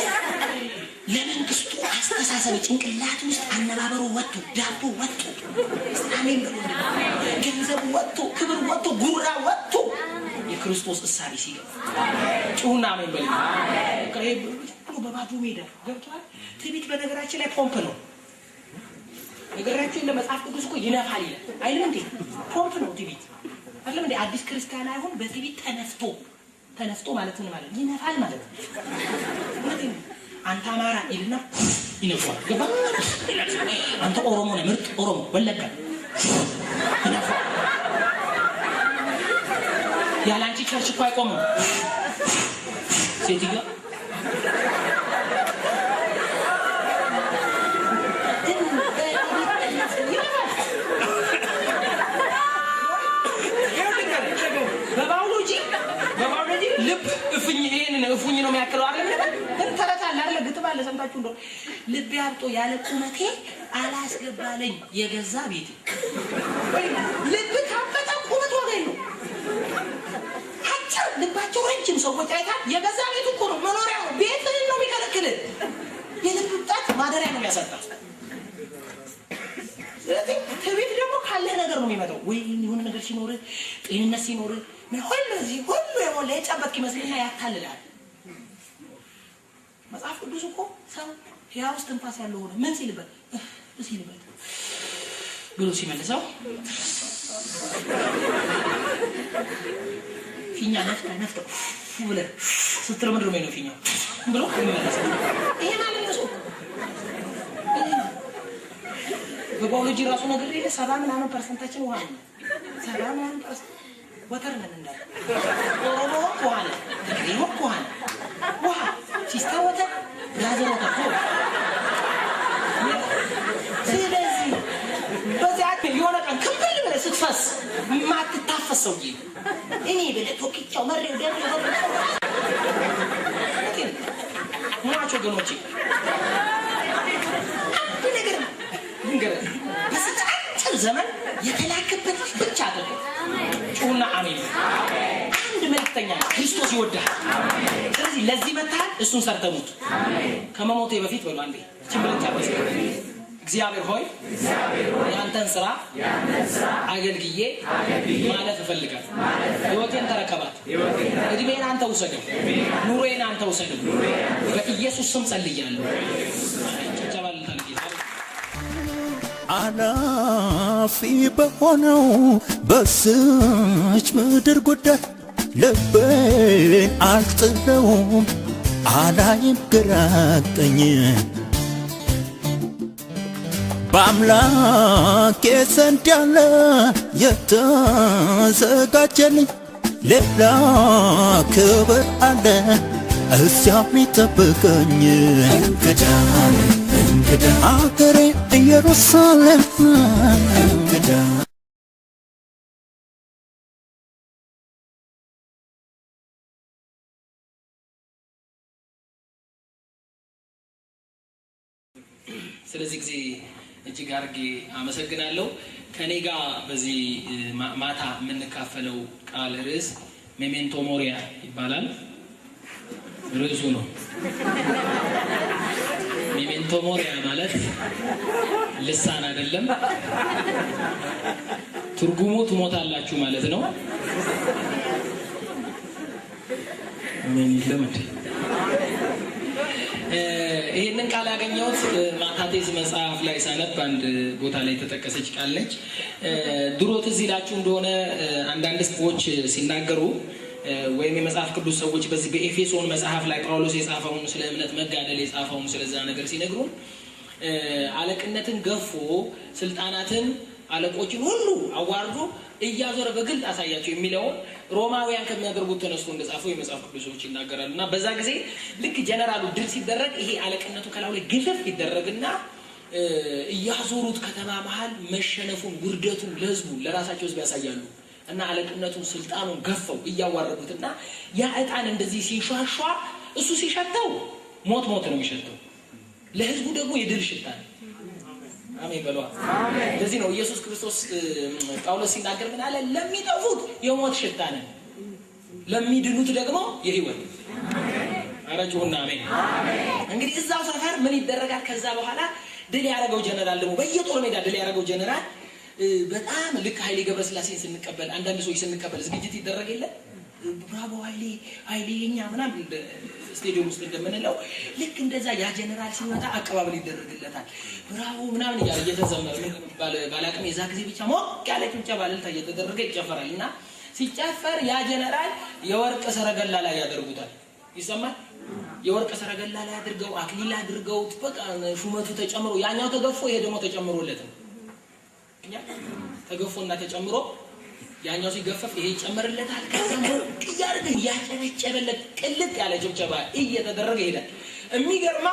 ለመንግስቱ አስተሳሰብ ጭንቅላት ውስጥ አነባበሩ ወጥቶ ዳቦ ወጥቶ ስታኔም ገንዘብ ወጥቶ ክብር ወጥቶ ጉራ ወጥቶ የክርስቶስ እሳቤ ሲገባ ጩና ነው በል በባዶ ሜዳ ገብቷል። ትዕቢት በነገራችን ላይ ፖምፕ ነው። ነገራችን ለመጽሐፍ ቅዱስ እኮ ይነፋል ይላል አይደል እንዴ? ፖምፕ ነው ትዕቢት አይደል እንዴ? አዲስ ክርስቲያን አይሆን በትዕቢት ተነፍቶ ማለት ምን ማለት ይነፋል ማለት ነው። አንተ አማራ ይልና ይነፋል። ገባ? አንተ ኦሮሞ ነህ፣ ምርጥ ኦሮሞ ወለጋ ይነፋል። ያላንቺ ቸርች እኮ አይቆምም። ሴትዮ በባዮሎጂ ልብ እፉኝ ነው የሚያክለው አይደል? ተረታለ አይደል? ግጥም አለ ሰምታችሁ እንደው ልብ ያብጦ ያለ ቁመቴ አላስገባለኝ የገዛ ቤቴ። ልብ ካበጠ ቁመት ዋጋ የለው። አጭር ልባቸው ረጅም ሰዎች አይታል የገዛ ቤቱ እኮ ነው መኖሪያ ነው። ቤትን ነው የሚከለክል። የልብ ጣት ማደሪያ ነው የሚያሳጣው። ስለዚህ ትዕቢት ደግሞ ካለ ነገር ነው የሚመጣው። ወይ የሆነ ነገር ሲኖር ጤንነት ሲኖር ምን ሁሉ የሞላ የጨበጥክ ይመስልና ያታልላል። መጽሐፍ ቅዱስ እኮ ሰው ሕያው እስትንፋስ ያለው ሆነ ምን ሲልበት ብሎ ሲመልሰው ፊኛ ነፍተው ብለህ ስትል ምንድን ነው ፊኛው ብሎ ይመለሳል። ይሄ ማለት ነው። በባዮሎጂ ራሱ ነገር የለ 70% ውሃ ነው። 70% ወተር ነን እንዳለ ኦሮሞ ውሃ ነው፣ ትግሬ ውሃ ነው። ውሃ ሲስተር ወተር ብራዘር ወተር ነው። ስለዚህ በዚያ የሆነ ቀን ክምብል ብለህ ስትፈስ ማትታፈስ ሰውዬ እኔ ብለህ ቶክቻው መሬው ደም ሟች ወገኖቼ በስንት ዘመን የተላከበት ብቻ አድርገው ጩና አሜን። አንድ መልእክተኛ ክርስቶስ ይወዳል። ስለዚህ ለዚህ መታል እሱን ሰርተሙት ከመሞቴ በፊት በሉ አንዴ ችምልታ እግዚአብሔር ሆይ ያንተን ስራ አገልግዬ ማለት እፈልጋለሁ። ህይወቴን ተረከባት። እድሜን አንተ ውሰደው፣ ኑሮዬን አንተ ውሰደው። በኢየሱስ ስም ጸልያለሁ። አላፊ በሆነው በስች ምድር ጉዳይ ልቤን አልጥለውም፣ አላይም ግራ ቀኝ በአምላኬ ዘንድ ያለ የተዘጋጀልኝ ሌላ ክብር አለ እዚያ የሚጠብቀኝ። እንግዳ አገሬ ኢየሩሳሌም እንግዳ ስለዚህ ጊዜ እጅግ አድርጌ አመሰግናለሁ። ከኔ ጋር በዚህ ማታ የምንካፈለው ቃል ርዕስ ሜሜንቶ ሞሪያ ይባላል። ርዕሱ ነው። ሞሪያ ማለት ልሳን አይደለም። ትርጉሙ ትሞታላችሁ ማለት ነው። ምን ይለምድ ይሄንን ቃል ያገኘሁት ማታቴዝ መጽሐፍ ላይ ሳነብ አንድ ቦታ ላይ ተጠቀሰች ቃል ነች። ድሮ ትዝ ይላችሁ እንደሆነ አንዳንድ ሰዎች ሲናገሩ ወይም የመጽሐፍ ቅዱስ ሰዎች በዚህ በኤፌሶን መጽሐፍ ላይ ጳውሎስ የጻፈውን ስለ እምነት መጋደል የጻፈውን ስለዛ ነገር ሲነግሩን አለቅነትን ገፎ ስልጣናትን አለቆችን ሁሉ አዋርዶ እያዞረ በግልጥ አሳያቸው የሚለውን ሮማውያን ከሚያደርጉት ተነስቶ እንደጻፈው የመጽሐፍ ቅዱስ ሰዎች ይናገራሉ። እና በዛ ጊዜ ልክ ጀነራሉ ድል ሲደረግ ይሄ አለቅነቱ ከላው ላይ ግፍፍ ይደረግና እያዞሩት ከተማ መሃል መሸነፉን ውርደቱን ለህዝቡ ለራሳቸው ህዝብ ያሳያሉ። እና አለቅነቱን ስልጣኑን ገፈው እያዋረዱትና ያ ዕጣን እንደዚህ ሲንሿሿ እሱ ሲሸተው ሞት ነው የሚሸተው፣ ለህዝቡ ደግሞ የድል ሽታ ነው። አሜን በሏ። ለዚህ ነው ኢየሱስ ክርስቶስ ጳውሎስ ሲናገር ምን አለ? ለሚጠፉት የሞት ሽታ ነው፣ ለሚድኑት ደግሞ የህይወት። አረጁና አሜን። እንግዲህ እዛው ሰፈር ምን ይደረጋል? ከዛ በኋላ ድል ያደረገው ጀነራል ደግሞ በየጦር ሜዳ ድል ያደረገው ጀነራል በጣም ልክ ኃይሌ ገብረስላሴን ስንቀበል አንዳንድ ሰዎች ስንቀበል ዝግጅት ይደረግ የለ ብራቮ ኃይሌ የኛ ምናምን ስቴዲየም ውስጥ እንደምንለው ልክ እንደዛ ያ ጀነራል ሲመጣ አቀባበል ይደረግለታል። ብራቮ ምናምን እያለ እየተዘመረ ባላቅም የዛ ጊዜ ብቻ ሞቅ ያለ ጭብጨባ እልልታ እየተደረገ ይጨፈራል። እና ሲጨፈር ያ ጀነራል የወርቅ ሰረገላ ላይ ያደርጉታል። ይሰማል? የወርቅ ሰረገላ ላይ አድርገው አክሊል አድርገው በቃ ሹመቱ ተጨምሮ ያኛው ተገፎ ይሄ ደግሞ ተጨምሮለት ነው። ተገፎና ተጨምሮ ያኛው ሲገፈፍ ይሄ ይጨመርለታል። ከዛም ቅያርግ ያጨበጨበለት ቅልጥ ያለ ጭብጨባ እየተደረገ ይሄዳል። የሚገርማ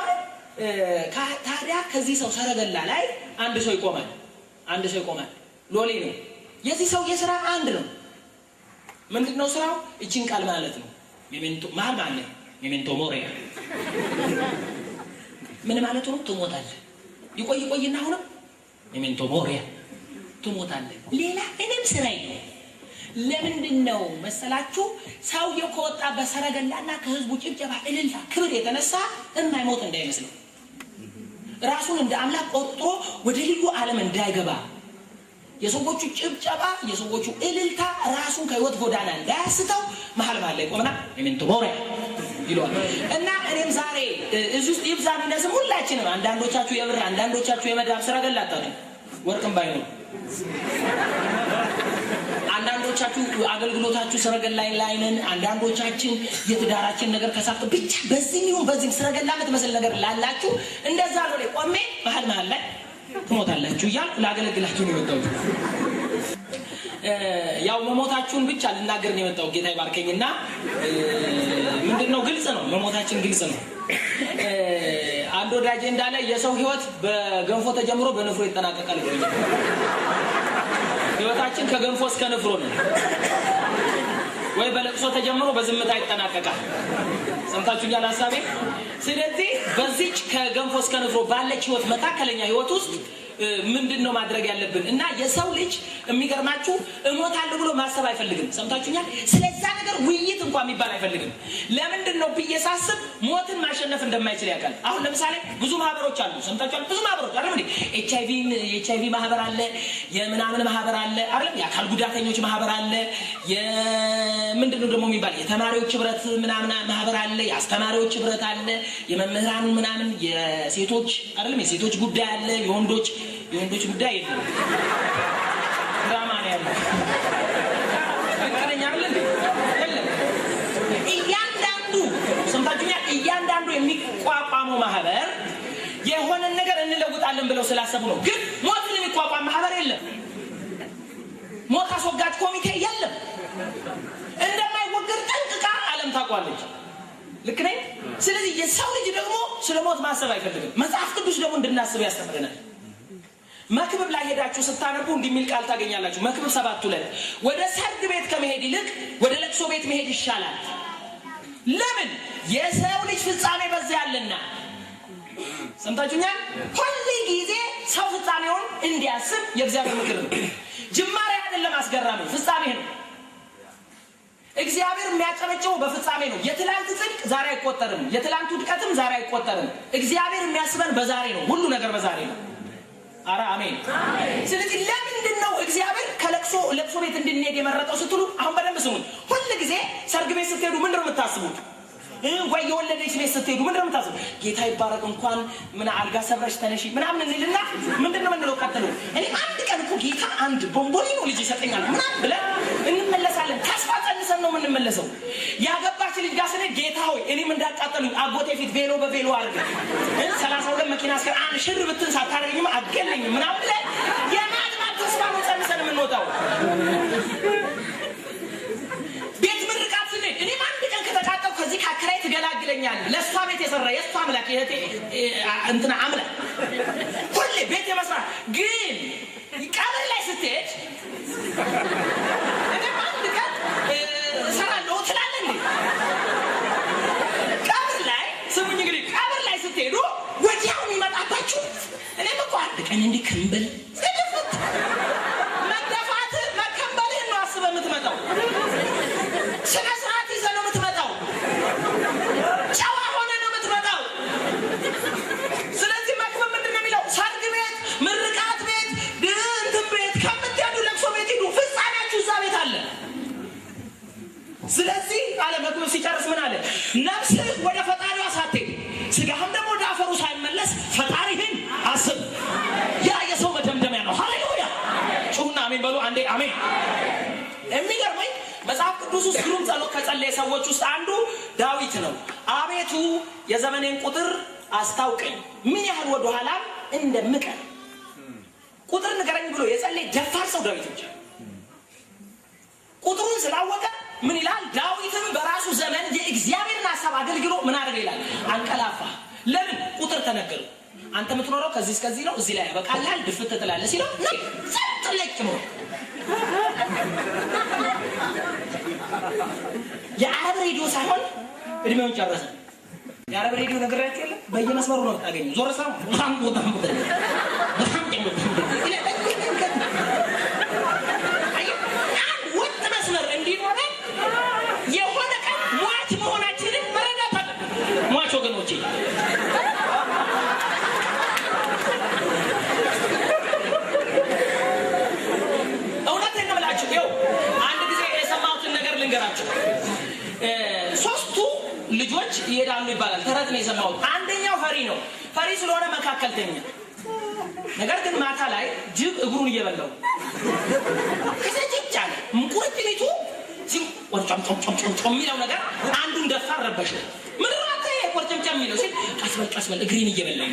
ታዲያ ከዚህ ሰው ሰረገላ ላይ አንድ ሰው ይቆማል። ሎሌ ነው። የዚህ ሰው የሥራ አንድ ነው። ምንድነው ስራው? እቺን ቃል ማለት ነው ሜሜንቶ ማለት ሜሜንቶ ሞሪያ ምን ማለት ነው? ትሞታለህ። ይቆይና አሁንም ሜሜንቶ ሞሪያ ትሞታለህ። ሌላ እኔም ስራዬ ነው። ለምንድነው መሰላችሁ? ሰውየው ከወጣ በሰረገላና ከህዝቡ ጭብጨባ እልልታ ክብር የተነሳ የማይሞት እንዳይመስለው ራሱን እንደ አምላክ ቆጥሮ ወደ ልዩ ዓለም እንዳይገባ የሰዎቹ ጭብጨባ የሰዎቹ እልልታ ራሱን ከህይወት ጎዳና እንዳያስተው መሃል ላይ ቆመና ሜሜንቶ ሞሪያ ይሏል። እና እኔም ዛሬ እዚህ ውስጥ ይብዛ ቢነስም ሁላችንም አንዳንዶቻችሁ የብር አንዳንዶቻችሁ የመዳብ ሰረገላ አጣጡ ወርቅም ባይኖር አንዳንዶቻችሁ አገልግሎታችሁ ሰረገላ ላይ ነን። አንዳንዶቻችን የትዳራችን ነገር ከሳፍቶ ብቻ በዚህ ይሁን በዚህ ሰረገላ የምትመስል ነገር ላላችሁ እንደዛ ነው። ቆሜ መሃል ላይ ትሞታላችሁ እያልኩ ላገለግላችሁ ነው የመጣሁት። ያው መሞታችሁን ብቻ ልናገር ነው የመጣሁት። ጌታ ይባርከኝና ምንድነው ግልጽ ነው፣ መሞታችን ግልጽ ነው። አንድ ወዳጄ እንዳለ የሰው ህይወት በገንፎ ተጀምሮ በንፍሮ ይጠናቀቃል ብሎኛል። ህይወታችን ከገንፎ እስከ ንፍሮ ነው፣ ወይ በለቅሶ ተጀምሮ በዝምታ ይጠናቀቃል። ሰምታችሁኛል ሐሳቤ? ስለዚህ በዚች ከገንፎ እስከ ንፍሮ ባለች ህይወት መካከለኛ ህይወት ውስጥ ምንድነው ማድረግ ያለብን? እና የሰው ልጅ የሚገርማችሁ እሞታለሁ ብሎ ማሰብ አይፈልግም። ሰምታችሁኛል? ስለዛ ነገር ውይይት እንኳን የሚባል አይፈልግም። ለምንድነው ብዬ ሳስብ ሞትን ማሸነፍ እንደማይችል ያውቃል። አሁን ለምሳሌ ብዙ ማህበሮች አሉ። ሰምታችኋል? ብዙ ማህበሮች አይደል እንዴ? ኤችአይቪ ማህበር አለ፣ የምናምን ማህበር አለ አይደል? የአካል ጉዳተኞች ማህበር አለ፣ ምንድነው ደግሞ የሚባል የተማሪዎች ህብረት ምናምን ማህበር አለ፣ የአስተማሪዎች ህብረት አለ፣ የመምህራን ምናምን የሴቶች አይደል? የሴቶች ጉዳይ አለ፣ የወንዶች ጉዳይ የለም። ድራማ ነው ያለው። ልክነኛ አይደል? የለም። እያንዳንዱ ሰምታችሁኛል? እያንዳንዱ የሚቋቋመው ማህበር የሆነ ነገር እንለውጣለን ብለው ስላሰቡ ነው። ግን ሞትን የሚቋቋም ማህበር የለም። ሞት አስወጋጅ ኮሚቴ የለም። እንደማይወገድ ጠንቅቃ ዓለም ታውቋለች። ልክ ነኝ? ስለዚህ የሰው ልጅ ደግሞ ስለ ሞት ማሰብ አይፈልግም። መጽሐፍ ቅዱስ ደግሞ እንድናስብ ያስተምረናል። መክብብ ላይ ሄዳችሁ ስታነቡ እንዲሚል ቃል ታገኛላችሁ። መክብብ 7:2 ወደ ሰርግ ቤት ከመሄድ ይልቅ ወደ ለቅሶ ቤት መሄድ ይሻላል። ለምን? የሰው ልጅ ፍጻሜ በዚያ ያለና። ሰምታችሁኛል? ሁሉ ጊዜ ሰው ፍጻሜውን እንዲያስብ የእግዚአብሔር ምክር ነው። ጅማሬ አይደለም አስገራሚ፣ ፍጻሜ ነው። እግዚአብሔር የሚያጨበጭበው በፍጻሜ ነው። የትላንት ጽድቅ ዛሬ አይቆጠርም፣ የትላንቱ ውድቀትም ዛሬ አይቆጠርም። እግዚአብሔር የሚያስበን በዛሬ ነው። ሁሉ ነገር በዛሬ ነው። አረ አሜን። ስለዚህ ለምንድን ነው እግዚአብሔር ከለቅሶ ቤት እንድንሄድ የመረጠው ስትሉ አሁን በደንብ ስሙን። ሁሉ ጊዜ ሰርግ ቤት ስትሄዱ ምንድን ነው የምታስቡት? ወይ የወለደች ቤት ስትሄዱ ምንድን ነው የምታስቡት? ጌታ ይባረክ እንኳን ምን አልጋ ሰብረሽ ተነሺ ምናምን እንልና ምንድን ነው የምንለው? ቀጥሎ እኔ አንድ ቀን እኮ ጌታ አንድ ቦምቦሊኖ ልጅ ይሰጠኛል ምናምን ብለን እንመለሳለን። ተስፋ ጸንሰን ነው የምንመለሰው። ያገባች ልጅ ጋር ስንሄድ ጌታ ሆይ እኔም እንዳቃጠሉኝ አጎቴ ፊት ቬሎ በቬሎ አድርገን 32 መኪና አስከር አንድ ሽር ብትን ሳታደርግኝም አትገለኝም ምናምን ብለን የማግባት ተስፋ ነው ጸንሰን የምንወጣው። ቤት ምርቃት ስንሄድ እኔም አንድ ቀን ከተቃጠልኩ ከዚህ ካከራይ ትገላግለኛለህ። ለእሷ ቤት የሰራ የእሷ አምላክ እንትና አምላክ ሁሌ ቤት የመስራት ግን ቀብር ላይ ስትሄድ እኔም አንድ ቀን እሰራለሁ ትላለህ እንዴ? ቀብር ላይ ስሙኝ እንግዲህ ቀብር ላይ ስትሄዱ ወዲያው የሚመጣባችሁ እኔም እኮ አንድ ቀን እንዲህ ክንብል መደፋት መከንበልህን ነው አስበህ የምትመጣው። ስነ ስርዓት ይዘህ ነው የምትመጣው። ጨዋ ሆነህ ነው የምትመጣው። ስለዚህ መክብብ ምንድን ነው የሚለው? ሰርግ ቤት፣ ምርቃት ቤት፣ እንትን ቤት ከምትሄዱ ለቅሶ ቤት ሂዱ፣ ፍጻሜያችሁ እዛ ቤት አለ። ስለዚህ አለ መክብብ ሲጨርስ ምን አለ? ነፍስህ ወደ ፈጣሪዋ ሳትሄድ ስጋህም ደግሞ ወደ አፈሩ ሳይመለስ ፈጣሪህን አስብ። ያ የሰው መደምደሚያ ነው። ሃሌሉያ! ጩሁና አሜን በሉ አንዴ። አሜን። የሚገርመኝ መጽሐፍ ቅዱስ ውስጥ ግሩም ጸሎት ከጸለየ ሰዎች ውስጥ አንዱ ዳዊት ነው። አቤቱ የዘመኔን ቁጥር አስታውቀኝ፣ ምን ያህል ወደ ኋላ እንደምቀር ቁጥር ንገረኝ ብሎ የጸለየ ደፋር ሰው ዳዊት እንጂ። ቁጥሩን ስላወቀ ምን ይላል? ዳዊትም በራሱ ዘመን የእግዚአብሔርን ሐሳብ አገልግሎ ምን አደረገ ይላል? አንቀላፋ። ለምን? ቁጥር ተነገሩ። አንተ የምትኖረው ከዚህ እስከዚህ ነው፣ እዚህ ላይ ያበቃልሃል፣ ድፍት ትላለህ ሲለው ጸጥ ለጭ ነው። የአረብ ሬዲዮ ሳይሆን እድሜውን ጨረሰ። የአረብ ሬዲዮ ነገራችሁ የለም በየመስመሩ ነው ታገኙ። ዞር ሰው በጣም ወጥ መስመር እንዲኖረ የሆነ ቀን ሟች መሆናችንን መረዳት አለ። ሟች ወገኖቼ እውነቴን ነው የምላችሁ። ይኸው አንድ ጊዜ የሰማሁትን ነገር ልንገራችሁ። ሶስቱ ልጆች ይሄዳሉ ይባላል። ተረት ነው የሰማሁት። አንደኛው ፈሪ ነው። ፈሪ ስለሆነ መካከልተኛ። ነገር ግን ማታ ላይ ጅብ እግሩን እየበላው ከሰጭጫ እንቁርጥሊቱ ቆርጨም የሚለው ነገር አንዱን ደፋር ረበሸ። ምን ራተ ቆርጨም የሚለው ሲል ቀስበል እግሬን እየበላኝ